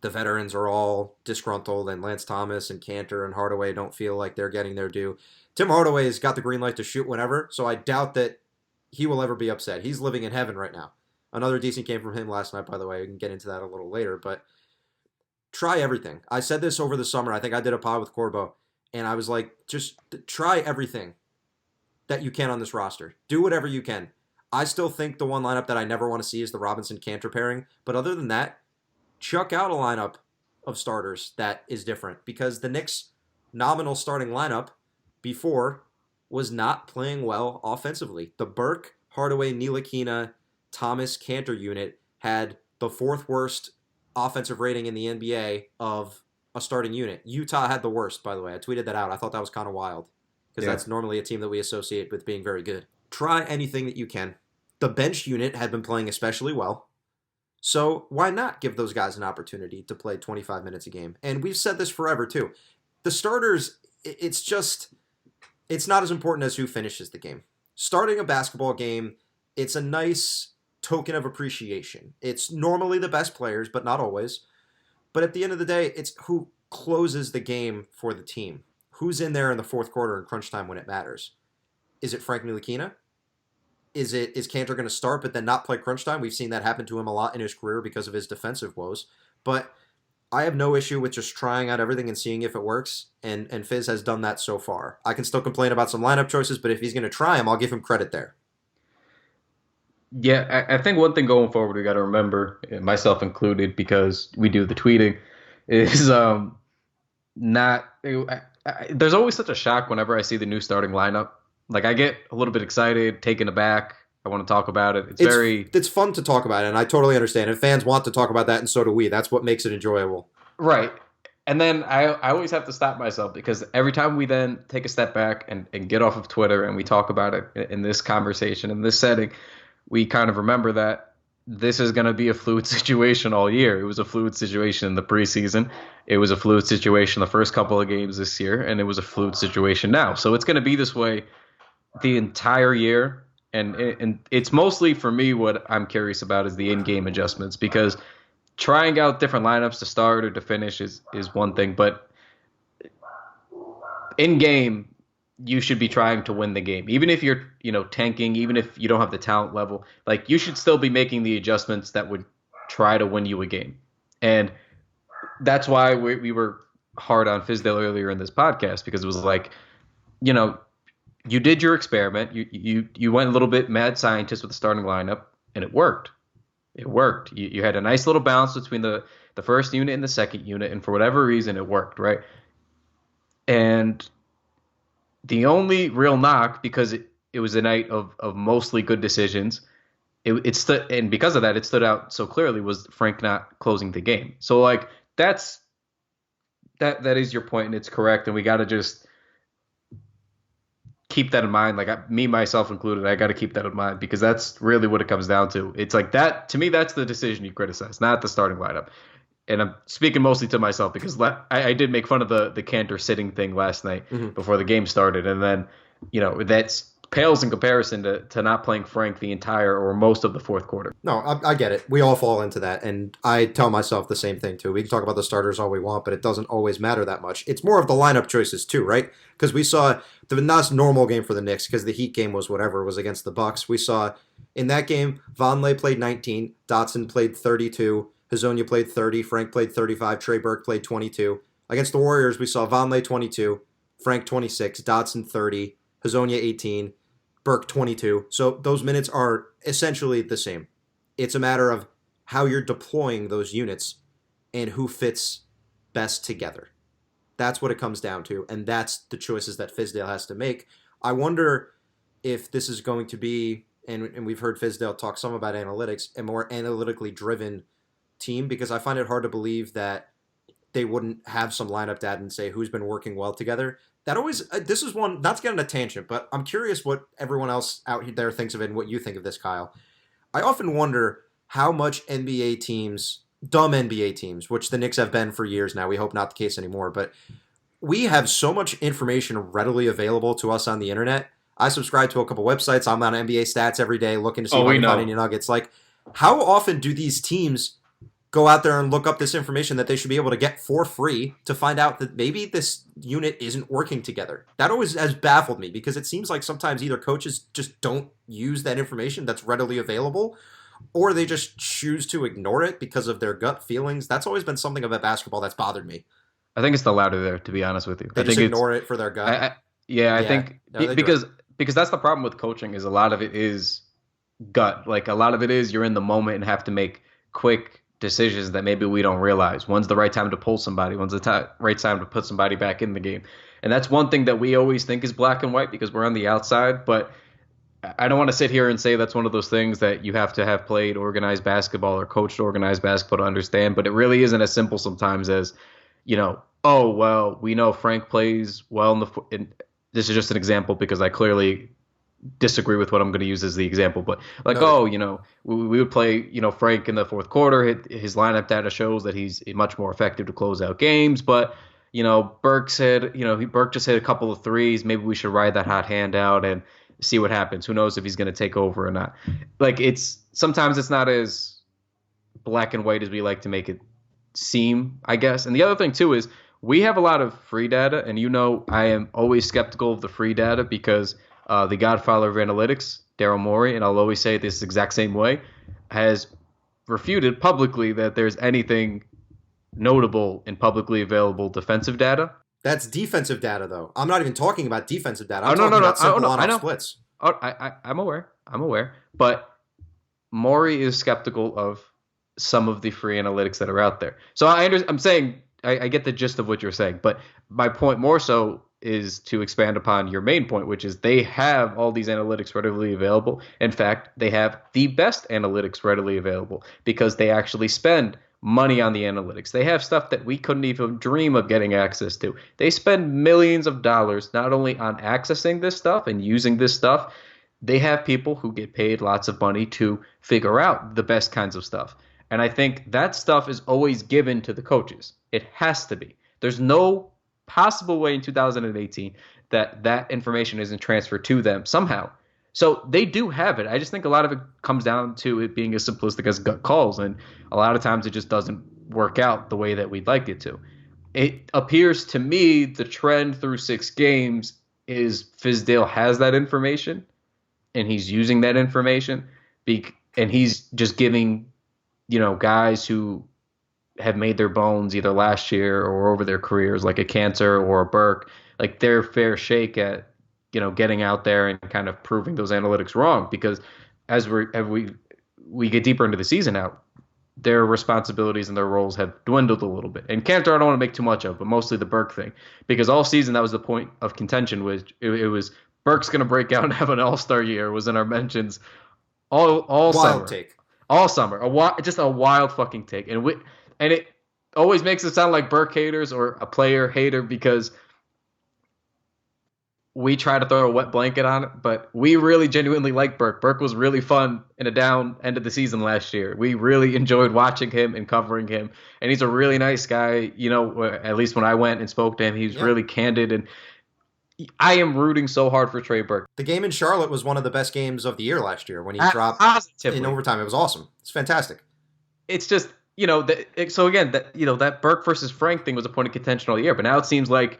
the veterans are all disgruntled and Lance Thomas and Cantor and Hardaway don't feel like they're getting their due. Tim Hardaway has got the green light to shoot whenever, so I doubt that he will ever be upset. He's living in heaven right now. Another decent game from him last night, by the way. We can get into that a little later, but try everything. I said this over the summer. I think I did a pod with Corbo, and I was like, just try everything that you can on this roster. Do whatever you can. I still think the one lineup that I never want to see is the Robinson-Cantor pairing, but other than that, chuck out a lineup of starters that is different, because the Knicks' nominal starting lineup before was not playing well offensively. The Burke, Hardaway, Ntilikina, Thomas, Cantor unit had the 4th worst offensive rating in the NBA of a starting unit. Utah had the worst, by the way. I tweeted that out. I thought that was kind of wild, because that's normally a team that we associate with being very good. Try anything that you can. The bench unit had been playing especially well, so why not give those guys an opportunity to play 25 minutes a game? And we've said this forever, too. The starters, it's not as important as who finishes the game. Starting a basketball game, it's a nice token of appreciation. It's normally the best players, but not always. But at the end of the day, it's who closes the game for the team. Who's in there in the 4th quarter in crunch time when it matters? Is it Frank Ntilikina? Is Cantor going to start but then not play crunch time? We've seen that happen to him a lot in his career because of his defensive woes. But I have no issue with just trying out everything and seeing if it works, and Fizz has done that so far. I can still complain about some lineup choices, but if he's going to try them, I'll give him credit there. Yeah, I think one thing going forward we got to remember, myself included, because we do the tweeting, is there's always such a shock whenever I see the new starting lineup. Like, I get a little bit excited, taken aback. I want to talk about it. It's fun to talk about it, and I totally understand. And fans want to talk about that, and so do we. That's what makes it enjoyable. Right. And then I always have to stop myself, because every time we then take a step back and get off of Twitter and we talk about it in this conversation, in this setting, we kind of remember that this is going to be a fluid situation all year. It was a fluid situation in the preseason. It was a fluid situation the first couple of games this year, and it was a fluid situation now. So it's going to be this way the entire year. And it's mostly, for me, what I'm curious about is the in-game adjustments, because trying out different lineups to start or to finish is one thing, but in-game, you should be trying to win the game. Even if you're, tanking, even if you don't have the talent level, like you should still be making the adjustments that would try to win you a game. And that's why we were hard on Fizdale earlier in this podcast, because it was like, you did your experiment. You went a little bit mad scientist with the starting lineup, and it worked. It worked. You had a nice little balance between the first unit and the second unit, and for whatever reason, it worked, right? And the only real knock, because it was a night of mostly good decisions, and because of that, it stood out so clearly, was Frank not closing the game. So like that is your point, and it's correct, and we got to just keep that in mind. Like me, myself included, I got to keep that in mind, because that's really what it comes down to. It's like that, to me, that's the decision you criticize, not the starting lineup. And I'm speaking mostly to myself, because I did make fun of the Cantor sitting thing last night before the game started. And then, that's pales in comparison to not playing Frank the entire or most of the fourth quarter. No, I get it. We all fall into that. And I tell myself the same thing, too. We can talk about the starters all we want, but it doesn't always matter that much. It's more of the lineup choices, too, right? Because we saw the not normal game for the Knicks, because the Heat game was whatever, was against the Bucks. We saw in that game, Vonleh played 19, Dotson played 32, Hezonja played 30, Frank played 35, Trey Burke played 22. Against the Warriors, we saw Vonleh 22, Frank 26, Dotson 30, Hezonja 18, Burke 22. So those minutes are essentially the same. It's a matter of how you're deploying those units and who fits best together. That's what it comes down to, and that's the choices that Fizdale has to make. I wonder if this is going to be, and we've heard Fizdale talk some about analytics, a more analytically driven team, because I find it hard to believe that they wouldn't have some lineup data and say who's been working well together. That always, this is one, not to get on a tangent, but I'm curious what everyone else out there thinks of it and what you think of this, Kyle. I often wonder how much NBA teams, dumb NBA teams, which the Knicks have been for years now, we hope not the case anymore, but we have so much information readily available to us on the internet. I subscribe to a couple websites. I'm on NBA stats every day looking to see if I can find any nuggets. Like, how often do these teams go out there and look up this information that they should be able to get for free to find out that maybe this unit isn't working together? That always has baffled me, because it seems like sometimes either coaches just don't use that information that's readily available, or they just choose to ignore it because of their gut feelings. That's always been something about basketball that's bothered me. I think it's the latter there, to be honest with you. They just ignore it for their gut. I think because that's the problem with coaching, is a lot of it is gut. Like a lot of it is you're in the moment and have to make quick decisions that maybe we don't realize. When's the right time to pull somebody? When's the right time to put somebody back in the game? And that's one thing that we always think is black and white because we're on the outside. But I don't want to sit here and say that's one of those things that you have to have played organized basketball or coached organized basketball to understand. But it really isn't as simple sometimes as, oh, well, we know Frank plays well in this is just an example because I clearly disagree with what I'm going to use as the example, but we would play, Frank in the fourth quarter. His lineup data shows that he's much more effective to close out games, but Burke said, Burke just hit a couple of threes. Maybe we should ride that hot hand out and see what happens. Who knows if he's going to take over or not? Like sometimes it's not as black and white as we like to make it seem, I guess. And the other thing too is we have a lot of free data, and I am always skeptical of the free data because the godfather of analytics, Daryl Morey, and I'll always say it this exact same way, has refuted publicly that there's anything notable in publicly available defensive data. That's defensive data, though. I'm not even talking about defensive data. I'm talking about simple on-off splits. I'm aware. But Morey is skeptical of some of the free analytics that are out there. So I'm saying I get the gist of what you're saying. But my point more so is to expand upon your main point, which is they have all these analytics readily available. In fact, they have the best analytics readily available because they actually spend money on the analytics. They have stuff that we couldn't even dream of getting access to. They spend millions of dollars not only on accessing this stuff and using this stuff, they have people who get paid lots of money to figure out the best kinds of stuff. And I think that stuff is always given to the coaches. It has to be. There's no possible way in 2018 that information isn't transferred to them somehow. So they do have it. I just think a lot of it comes down to it being as simplistic as gut calls, and a lot of times it just doesn't work out the way that we'd like it to. It appears to me the trend through 6 games is Fizdale has that information and he's using that information and he's just giving, guys who have made their bones either last year or over their careers, like a Cantor or a Burke, like their fair shake at, getting out there and kind of proving those analytics wrong. Because as we get deeper into the season now, their responsibilities and their roles have dwindled a little bit. And Cantor, I don't want to make too much of, but mostly the Burke thing, because all season that was the point of contention. Was it was Burke's going to break out and have an All-Star year was in our mentions all Wild summer, take. all summer, just a wild fucking take, and it always makes it sound like Burke haters or a player hater because we try to throw a wet blanket on it, but we really genuinely like Burke. Burke was really fun in a down end of the season last year. We really enjoyed watching him and covering him, and he's a really nice guy. At least when I went and spoke to him, he was really candid, and I am rooting so hard for Trey Burke. The game in Charlotte was one of the best games of the year last year when he dropped in overtime. It was awesome. It's fantastic. It's just, so again, that Burke versus Frank thing was a point of contention all year, but now it seems like,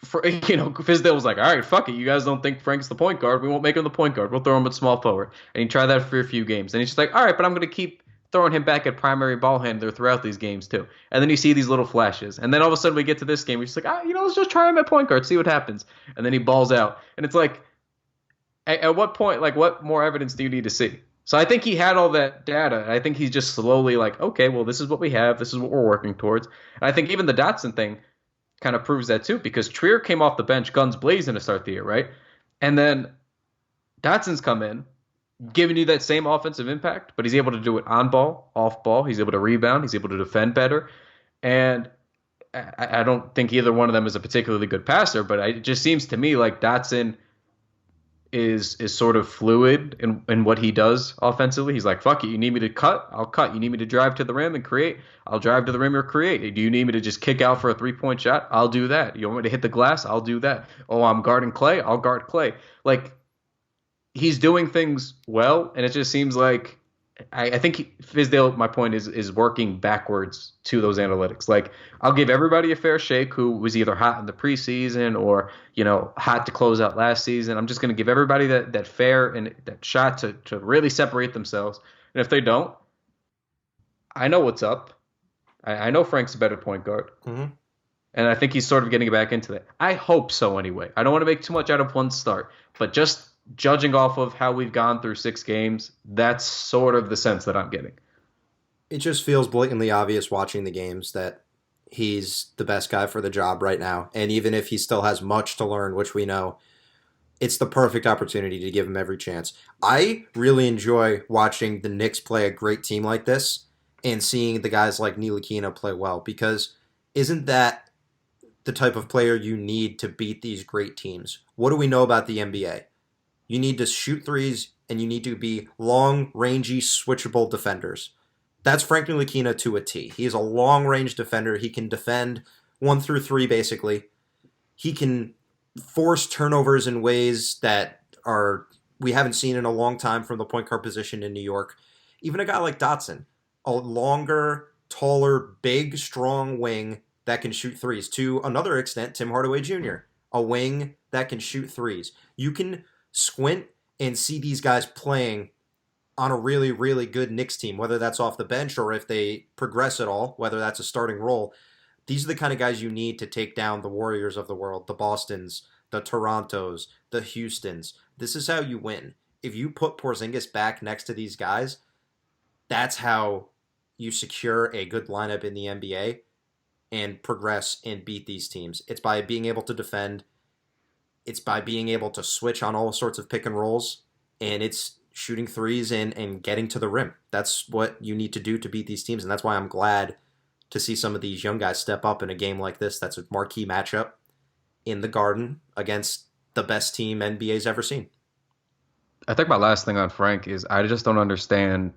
Fizdale was like, all right, fuck it. You guys don't think Frank's the point guard. We won't make him the point guard. We'll throw him at small forward. And he tried that for a few games. And he's just like, all right, but I'm going to keep throwing him back at primary ball handler throughout these games too. And then you see these little flashes. And then all of a sudden we get to this game. He's just like, let's just try him at point guard, see what happens. And then he balls out. And it's like, at what point, like, what more evidence do you need to see? So I think he had all that data. And I think he's just slowly like, okay, well, this is what we have. This is what we're working towards. And I think even the Dotson thing kind of proves that too, because Trier came off the bench guns blazing to start the year, right? And then Dotson's come in, giving you that same offensive impact, but he's able to do it on ball, off ball. He's able to rebound. He's able to defend better. And I don't think either one of them is a particularly good passer, but it just seems to me like Dotson is sort of fluid in what he does offensively. He's like, fuck it, you need me to cut? I'll cut. You need me to drive to the rim and create? I'll drive to the rim or create. Do you need me to just kick out for a three-point shot? I'll do that. You want me to hit the glass? I'll do that. Oh, I'm guarding Clay? I'll guard Clay. Like, he's doing things well, and it just seems like I think Fizdale, my point is working backwards to those analytics. Like, I'll give everybody a fair shake who was either hot in the preseason or, hot to close out last season. I'm just going to give everybody that fair and that shot to really separate themselves. And if they don't, I know what's up. I know Frank's a better point guard. Mm-hmm. And I think he's sort of getting back into that. I hope so anyway. I don't want to make too much out of one start, but just judging off of how we've gone through 6 games, that's sort of the sense that I'm getting. It just feels blatantly obvious watching the games that he's the best guy for the job right now. And even if he still has much to learn, which we know, it's the perfect opportunity to give him every chance. I really enjoy watching the Knicks play a great team like this and seeing the guys like Ntilikina play well, because isn't that the type of player you need to beat these great teams? What do we know about the NBA? You need to shoot threes, and you need to be long, rangy, switchable defenders. That's Frank Ntilikina to a T. He is a long-range defender. He can defend 1 through 3, basically. He can force turnovers in ways that we haven't seen in a long time from the point guard position in New York. Even a guy like Dotson, a longer, taller, big, strong wing that can shoot threes. To another extent, Tim Hardaway Jr., a wing that can shoot threes. You can squint and see these guys playing on a really, really good Knicks team, whether that's off the bench or if they progress at all, whether that's a starting role. These are the kind of guys you need to take down the Warriors of the world, the Bostons, the Torontos, the Houstons. This is how you win. If you put Porzingis back next to these guys, that's how you secure a good lineup in the NBA and progress and beat these teams. It's by being able to defend. It's by being able to switch on all sorts of pick and rolls, and it's shooting threes and getting to the rim. That's what you need to do to beat these teams, and that's why I'm glad to see some of these young guys step up in a game like this. That's a marquee matchup in the Garden against the best team NBA's ever seen. I think my last thing on Frank is I just don't understand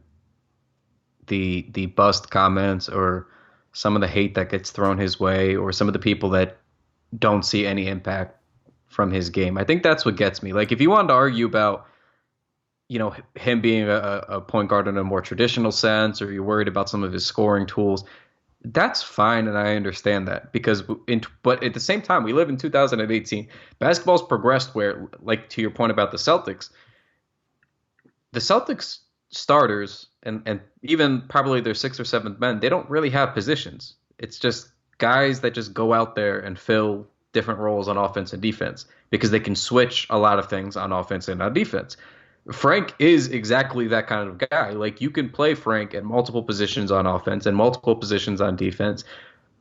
the bust comments or some of the hate that gets thrown his way or some of the people that don't see any impact from his game. I think that's what gets me. Like, if you wanted to argue about, him being a point guard in a more traditional sense, or you're worried about some of his scoring tools, That's fine, and I understand that but at the same time, we live in 2018. Basketball's progressed where, like to your point about the Celtics starters and even probably their sixth or seventh men, they don't really have positions. It's just guys that just go out there and fill different roles on offense and defense because they can switch a lot of things on offense and on defense. Frank is exactly that kind of guy. Like you can play Frank at multiple positions on offense and multiple positions on defense,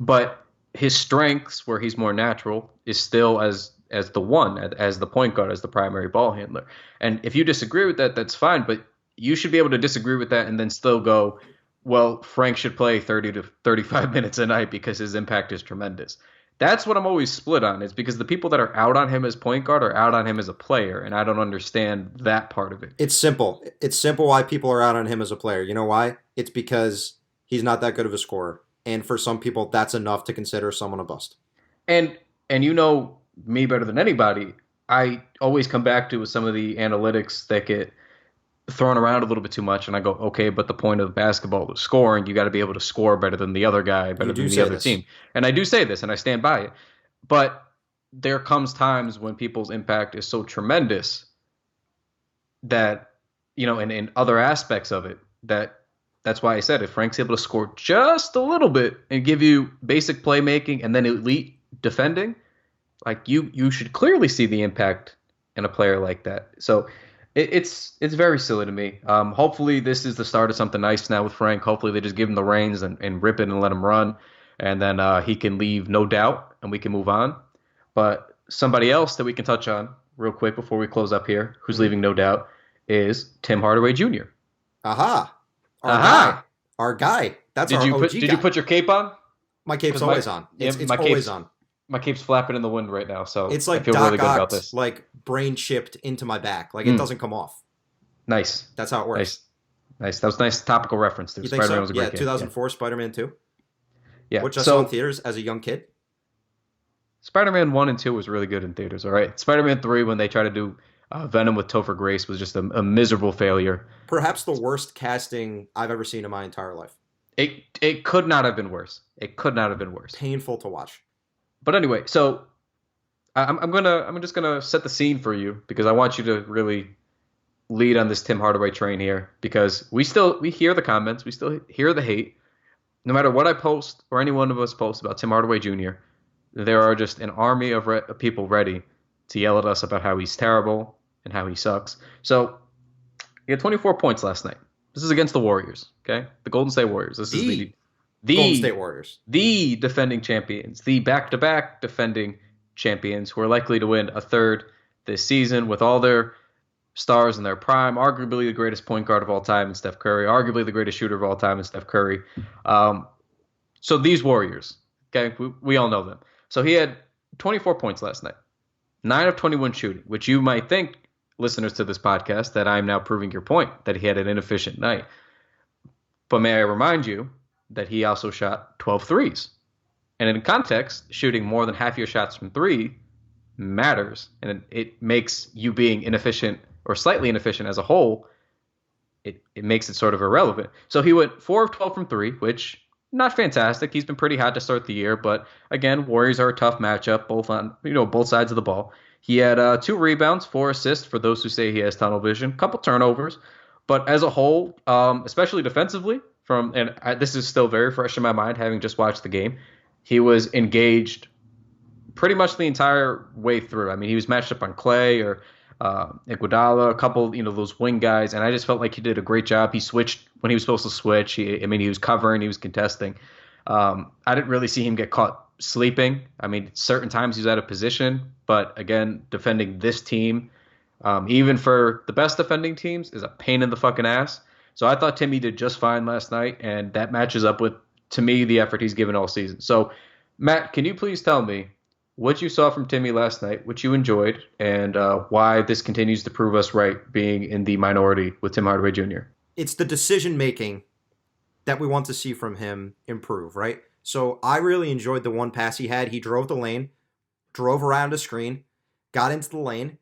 but his strengths where he's more natural is still as the one, as the point guard, as the primary ball handler. And if you disagree with that, that's fine, but you should be able to disagree with that and then still go, well, Frank should play 30 to 35 minutes a night because his impact is tremendous. That's what I'm always split on, is because the people that are out on him as point guard are out on him as a player, and I don't understand that part of it. It's simple. It's simple why people are out on him as a player. You know why? It's because he's not that good of a scorer. And for some people, that's enough to consider someone a bust. And you know me better than anybody, I always come back to some of the analytics that get thrown around a little bit too much, and I go, okay, but the point of basketball is scoring. You got to be able to score better than the other guy, better than the other team. And I do say this, and I stand by it. But there comes times when people's impact is so tremendous that, you know, in other aspects of it, that's why I said if Frank's able to score just a little bit and give you basic playmaking and then elite defending, like you should clearly see the impact in a player like that. So it's very silly to me. Hopefully this is the start of something nice now with Frank. Hopefully they just give him the reins and rip it and let him run. And then he can leave, no doubt, and we can move on. But somebody else that we can touch on real quick before we close up here, who's leaving, no doubt, is Tim Hardaway Jr. Aha. Our guy. That's our OG guy. Did you put your cape on? My cape's always on. It's always on. My cape's flapping in the wind right now, so it's like I feel Doc really good about Ock, this. like brain chipped into my back. Like it doesn't come off. Nice. That's how it works. Nice. That was a nice topical reference too. You think Spider-Man so? was a great game. 2004 Spider-Man 2. Yeah. Which I saw in theaters as a young kid. Spider-Man 1 and 2 was really good in theaters, all right? Spider-Man 3, when they tried to do Venom with Topher Grace, was just a miserable failure. Perhaps the worst casting I've ever seen in my entire life. It could not have been worse. It could not have been worse. Painful to watch. But anyway, so I'm just gonna set the scene for you because I want you to really lead on this Tim Hardaway train here, because we hear the comments, we still hear the hate. No matter what I post or any one of us post about Tim Hardaway Jr., there are just an army of people ready to yell at us about how he's terrible and how he sucks. So he had 24 points last night. This is against the Warriors, okay? The Golden State Warriors. This is the Golden State Warriors. The defending champions, the back-to-back defending champions who are likely to win a third this season with all their stars in their prime, arguably the greatest point guard of all time in Steph Curry, arguably the greatest shooter of all time in Steph Curry. So these Warriors, okay, we all know them. So he had 24 points last night, 9 of 21 shooting, which you might think, listeners to this podcast, that I'm now proving your point, that he had an inefficient night. But may I remind you that he also shot 12 threes. And in context, shooting more than half your shots from three matters. And it makes you being inefficient or slightly inefficient as a whole, it makes it sort of irrelevant. So he went 4 of 12 from three, which not fantastic. He's been pretty hot to start the year, but again, Warriors are a tough matchup, both on both sides of the ball. He had 2 rebounds, 4 assists for those who say he has tunnel vision, couple turnovers, but as a whole, especially defensively, this is still very fresh in my mind, having just watched the game. He was engaged pretty much the entire way through. I mean, he was matched up on Clay or Iguodala, a couple, those wing guys, and I just felt like he did a great job. He switched when he was supposed to switch. He was covering, he was contesting. I didn't really see him get caught sleeping. I mean, certain times he was out of position, but again, defending this team, even for the best defending teams, is a pain in the fucking ass. So I thought Timmy did just fine last night, and that matches up with, to me, the effort he's given all season. So, Matt, can you please tell me what you saw from Timmy last night, what you enjoyed, and why this continues to prove us right being in the minority with Tim Hardaway Jr.? It's the decision-making that we want to see from him improve, right? So I really enjoyed the one pass he had. He drove the lane, drove around a screen, got into the lane,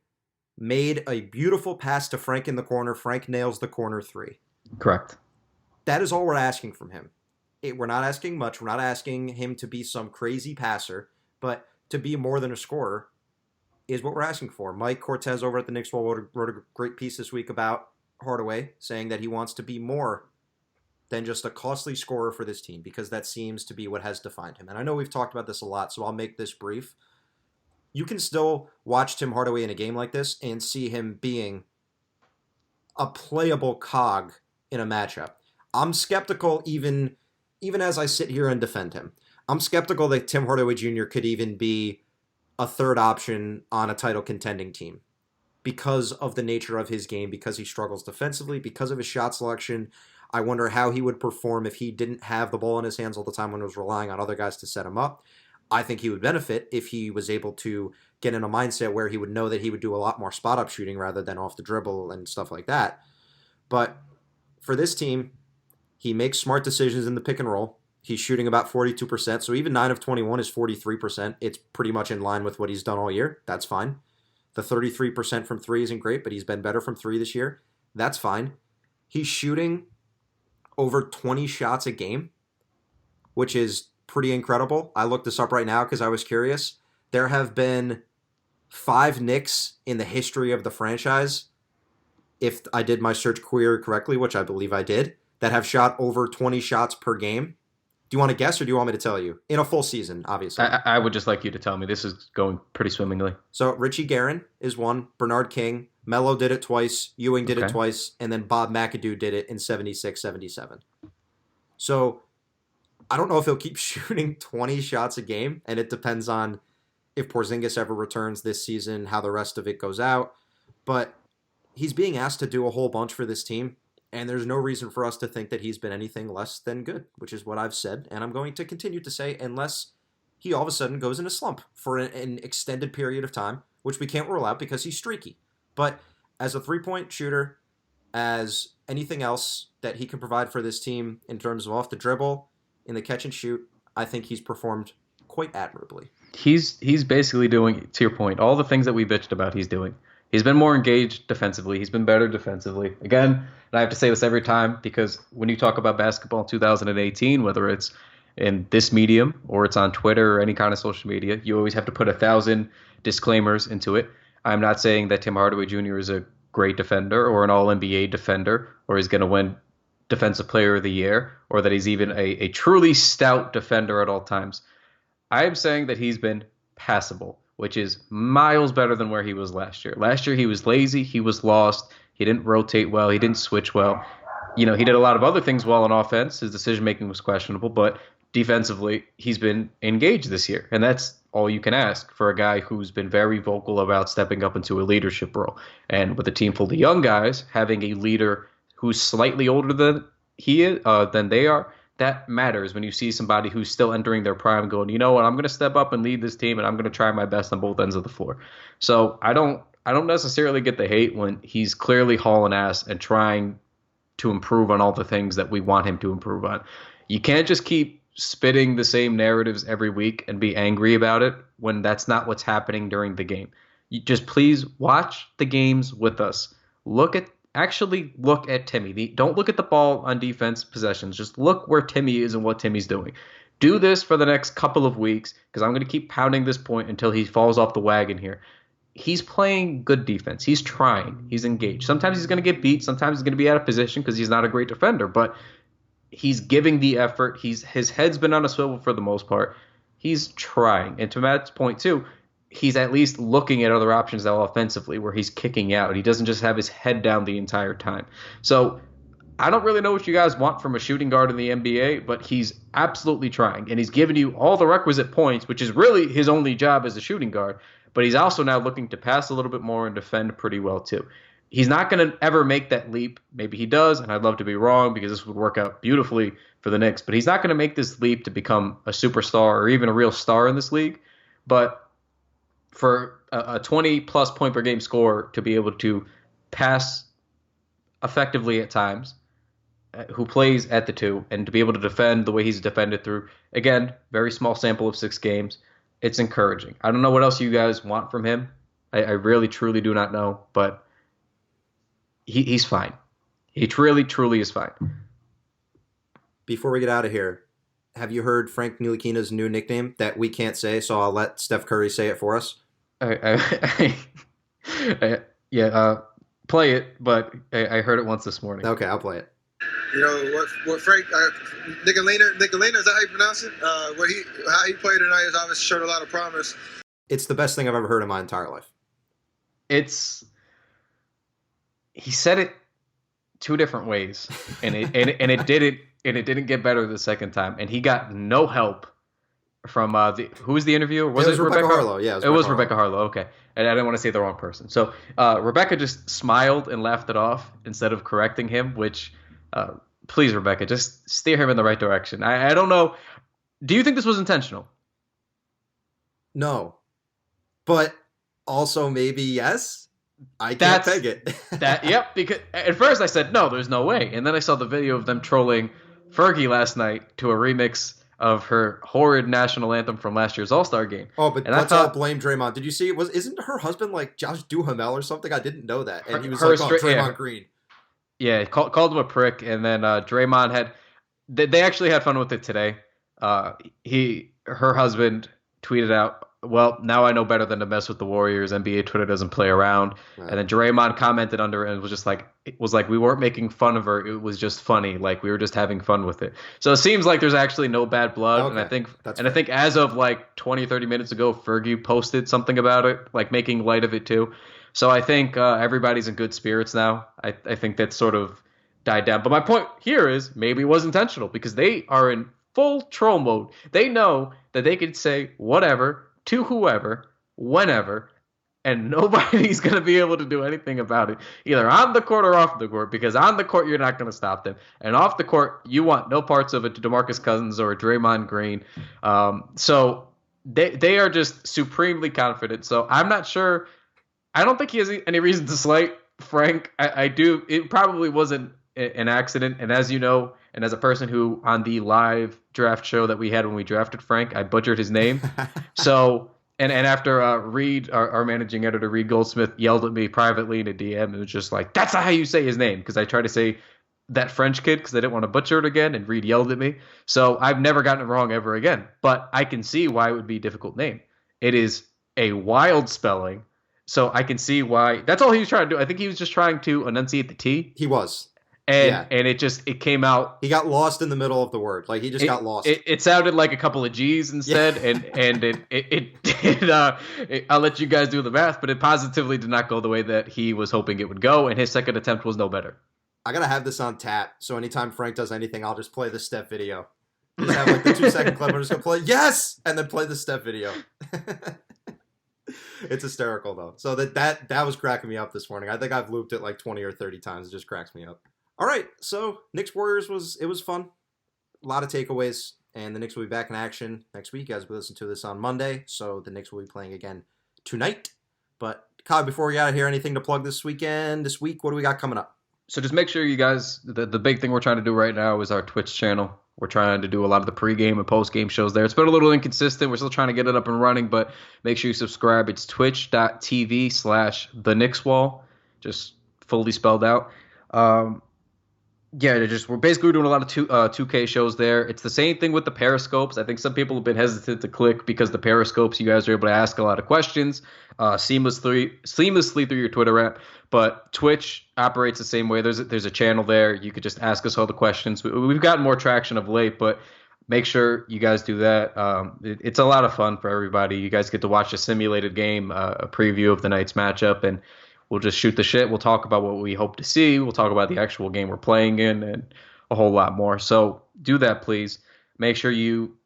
made a beautiful pass to Frank in the corner. Frank nails the corner 3. Correct. That is all we're asking from him. We're not asking much. We're not asking him to be some crazy passer, but to be more than a scorer is what we're asking for. Mike Cortez over at the Knicks wrote a great piece this week about Hardaway, saying that he wants to be more than just a costly scorer for this team, because that seems to be what has defined him. And I know we've talked about this a lot, so I'll make this brief. You can still watch Tim Hardaway in a game like this and see him being a playable cog in a matchup. I'm skeptical even as I sit here and defend him. I'm skeptical that Tim Hardaway Jr. could even be a third option on a title contending team because of the nature of his game, because he struggles defensively, because of his shot selection. I wonder how he would perform if he didn't have the ball in his hands all the time when he was relying on other guys to set him up. I think he would benefit if he was able to get in a mindset where he would know that he would do a lot more spot-up shooting rather than off the dribble and stuff like that. But for this team, he makes smart decisions in the pick and roll. He's shooting about 42%, so even 9 of 21 is 43%. It's pretty much in line with what he's done all year. That's fine. The 33% from 3 isn't great, but he's been better from 3 this year. That's fine. He's shooting over 20 shots a game, which is pretty incredible. I looked this up right now because I was curious. There have been 5 Knicks in the history of the franchise, if I did my search query correctly, which I believe I did, that have shot over 20 shots per game. Do you want to guess or do you want me to tell you? In a full season, obviously. I would just like you to tell me. This is going pretty swimmingly. So Richie Guerin is one. Bernard King. Melo did it twice. Ewing did it twice. And then Bob McAdoo did it in 76-77. So I don't know if he'll keep shooting 20 shots a game, and it depends on if Porzingis ever returns this season, how the rest of it goes out. But he's being asked to do a whole bunch for this team, and there's no reason for us to think that he's been anything less than good, which is what I've said, and I'm going to continue to say unless he all of a sudden goes in a slump for an extended period of time, which we can't rule out because he's streaky. But as a three-point shooter, as anything else that he can provide for this team in terms of off the dribble, in the catch and shoot, I think he's performed quite admirably. He's basically doing, to your point, all the things that we bitched about he's doing. He's been more engaged defensively. He's been better defensively. Again, and I have to say this every time because when you talk about basketball in 2018, whether it's in this medium or it's on Twitter or any kind of social media, you always have to put 1,000 disclaimers into it. I'm not saying that Tim Hardaway Jr. is a great defender or an all-NBA defender or he's going to win Defensive Player of the Year or that he's even a truly stout defender at all times. I am saying that he's been passable, which is miles better than where he was last year. Last year, he was lazy. He was lost. He didn't rotate well. He didn't switch well. He did a lot of other things well on offense. His decision-making was questionable, but defensively, he's been engaged this year. And that's all you can ask for a guy who's been very vocal about stepping up into a leadership role. And with a team full of young guys, having a leader who's slightly older than he is, than they are, that matters when you see somebody who's still entering their prime going, you know what, I'm going to step up and lead this team and I'm going to try my best on both ends of the floor. So I don't necessarily get the hate when he's clearly hauling ass and trying to improve on all the things that we want him to improve on. You can't just keep spitting the same narratives every week and be angry about it when that's not what's happening during the game. You just please watch the games with us. Actually look at Timmy. Don't look at the ball on defense possessions. Just look where Timmy is and what Timmy's doing. Do this for the next couple of weeks because I'm going to keep pounding this point until he falls off the wagon here. He's playing good defense. He's trying. He's engaged. Sometimes he's going to get beat. Sometimes he's going to be out of position because he's not a great defender. But he's giving the effort. His head's been on a swivel for the most part. He's trying. And to Matt's point too, he's at least looking at other options now offensively where he's kicking out. He doesn't just have his head down the entire time. So I don't really know what you guys want from a shooting guard in the NBA, but he's absolutely trying. And he's giving you all the requisite points, which is really his only job as a shooting guard. But he's also now looking to pass a little bit more and defend pretty well too. He's not going to ever make that leap. Maybe he does, and I'd love to be wrong because this would work out beautifully for the Knicks. But he's not going to make this leap to become a superstar or even a real star in this league. But for a 20-plus point per game scorer to be able to pass effectively at times, who plays at the 2, and to be able to defend the way he's defended through, again, very small sample of 6 games, it's encouraging. I don't know what else you guys want from him. I really, truly do not know, but he's fine. He truly, truly is fine. Before we get out of here, have you heard Frank Ntilikina's new nickname that we can't say? So I'll let Steph Curry say it for us. Yeah, play it, but I heard it once this morning. Okay, I'll play it. You know what Frank Ntilikina, is that how you pronounce it? How he played tonight has obviously showed a lot of promise. It's the best thing I've ever heard in my entire life. He said it two different ways, and it didn't get better the second time, and he got no help from who was the interviewer? Was it Rebecca Harlow? Yeah, it was Rebecca Harlow. Okay, and I didn't want to say the wrong person. So Rebecca just smiled and laughed it off instead of correcting him. Which, please, Rebecca, just steer him in the right direction. I don't know. Do you think this was intentional? No, but also maybe yes. I can't peg it. Yep. Because at first I said no, there's no way, and then I saw the video of them trolling Fergie last night to a remix of her horrid national anthem from last year's All-Star game. Oh, but let's all blame Draymond. Did you see? Isn't her husband like Josh Duhamel or something? I didn't know that. And he was like, Draymond Green. Yeah, called him a prick, and then Draymond had. They actually had fun with it today. Her husband tweeted out, "Well, now I know better than to mess with the Warriors. NBA Twitter doesn't play around." Right. And then Draymond commented under it and was like, we weren't making fun of her. It was just funny. Like, we were just having fun with it. So it seems like there's actually no bad blood. Okay. And I think as of like 20 or 30 minutes ago, Fergie posted something about it, like making light of it too. So I think everybody's in good spirits now. I think that's sort of died down. But my point here is maybe it was intentional because they are in full troll mode. They know that they could say whatever to whoever, whenever, and nobody's going to be able to do anything about it, either on the court or off the court, because on the court, you're not going to stop them. And off the court, you want no parts of it to DeMarcus Cousins or Draymond Green. So they are just supremely confident. So I'm not sure. I don't think he has any reason to slight Frank. I do. It probably wasn't an accident. And as you know, and as a person who on the live draft show that we had when we drafted Frank, I butchered his name. So, and after Reed, our managing editor, Reed Goldsmith, yelled at me privately in a DM, it was just like, that's not how you say his name. Because I tried to say that French kid because I didn't want to butcher it again, and Reed yelled at me. So I've never gotten it wrong ever again. But I can see why it would be a difficult name. It is a wild spelling. So I can see why. That's all he was trying to do. I think he was just trying to enunciate the T. He was. And it came out. He got lost in the middle of the word. Like he just got lost. It sounded like a couple of G's instead, and it did. I'll let you guys do the math, but it positively did not go the way that he was hoping it would go, and his second attempt was no better. I gotta have this on tap, so anytime Frank does anything, I'll just play the step video. Just have like the 2-second clip. I'm just gonna play yes, and then play the step video. It's hysterical though. So that was cracking me up this morning. I think I've looped it like 20 or 30 times. It just cracks me up. All right, so Knicks-Warriors was fun. A lot of takeaways, and the Knicks will be back in action next week as we listen to this on Monday. So the Knicks will be playing again tonight. But Kyle, before we get out of here, anything to plug this week? What do we got coming up? So just make sure you guys, the big thing we're trying to do right now is our Twitch channel. We're trying to do a lot of the pregame and postgame shows there. It's been a little inconsistent. We're still trying to get it up and running, but make sure you subscribe. It's twitch.tv/TheKnicksWall, just fully spelled out. We're basically doing a lot of 2K shows there. It's the same thing with the Periscopes. I think some people have been hesitant to click because the Periscopes, you guys are able to ask a lot of questions seamlessly through your Twitter app. But Twitch operates the same way. There's a channel there. You could just ask us all the questions. We've gotten more traction of late, but make sure you guys do that. It's a lot of fun for everybody. You guys get to watch a simulated game, a preview of the night's matchup, and we'll just shoot the shit. We'll talk about what we hope to see. We'll talk about the actual game we're playing in and a whole lot more. So do that, please. Make sure you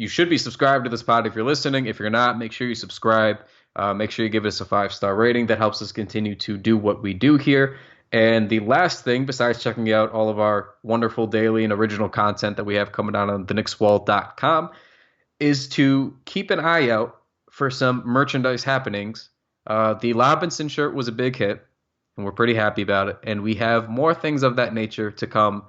should be subscribed to this pod if you're listening. If you're not, make sure you subscribe. Make sure you give us a 5-star rating. That helps us continue to do what we do here. And the last thing, besides checking out all of our wonderful daily and original content that we have coming out on theknickswall.com, is to keep an eye out for some merchandise happenings. The Robinson shirt was a big hit, and we're pretty happy about it. And we have more things of that nature to come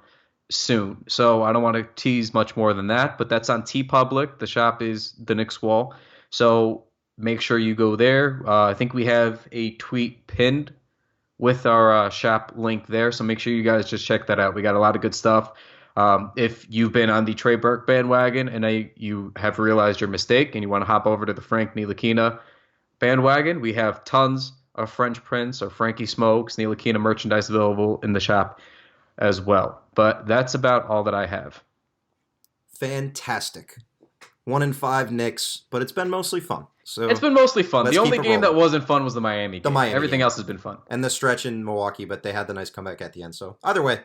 soon. So I don't want to tease much more than that, but that's on TeePublic. The shop is The Knicks Wall. So make sure you go there. I think we have a tweet pinned with our shop link there. So make sure you guys just check that out. We got a lot of good stuff. If you've been on the Trey Burke bandwagon and you have realized your mistake and you want to hop over to the Frank Ntilikina bandwagon, we have tons of French Prince or Frankie Smokes, Ntilikina merchandise available in the shop as well. But that's about all that I have. Fantastic. 1-5 Knicks, but it's been mostly fun. So It's been mostly fun. let's The only keep it game that rolling. wasn't fun was the Miami game. Everything else has been fun. And the stretch in Milwaukee, but they had the nice comeback at the end. So either way,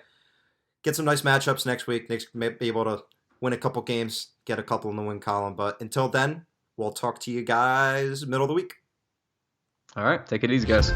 get some nice matchups next week. Knicks may be able to win a couple games, get a couple in the win column. But until then, we'll talk to you guys middle of the week. All right. Take it easy, guys.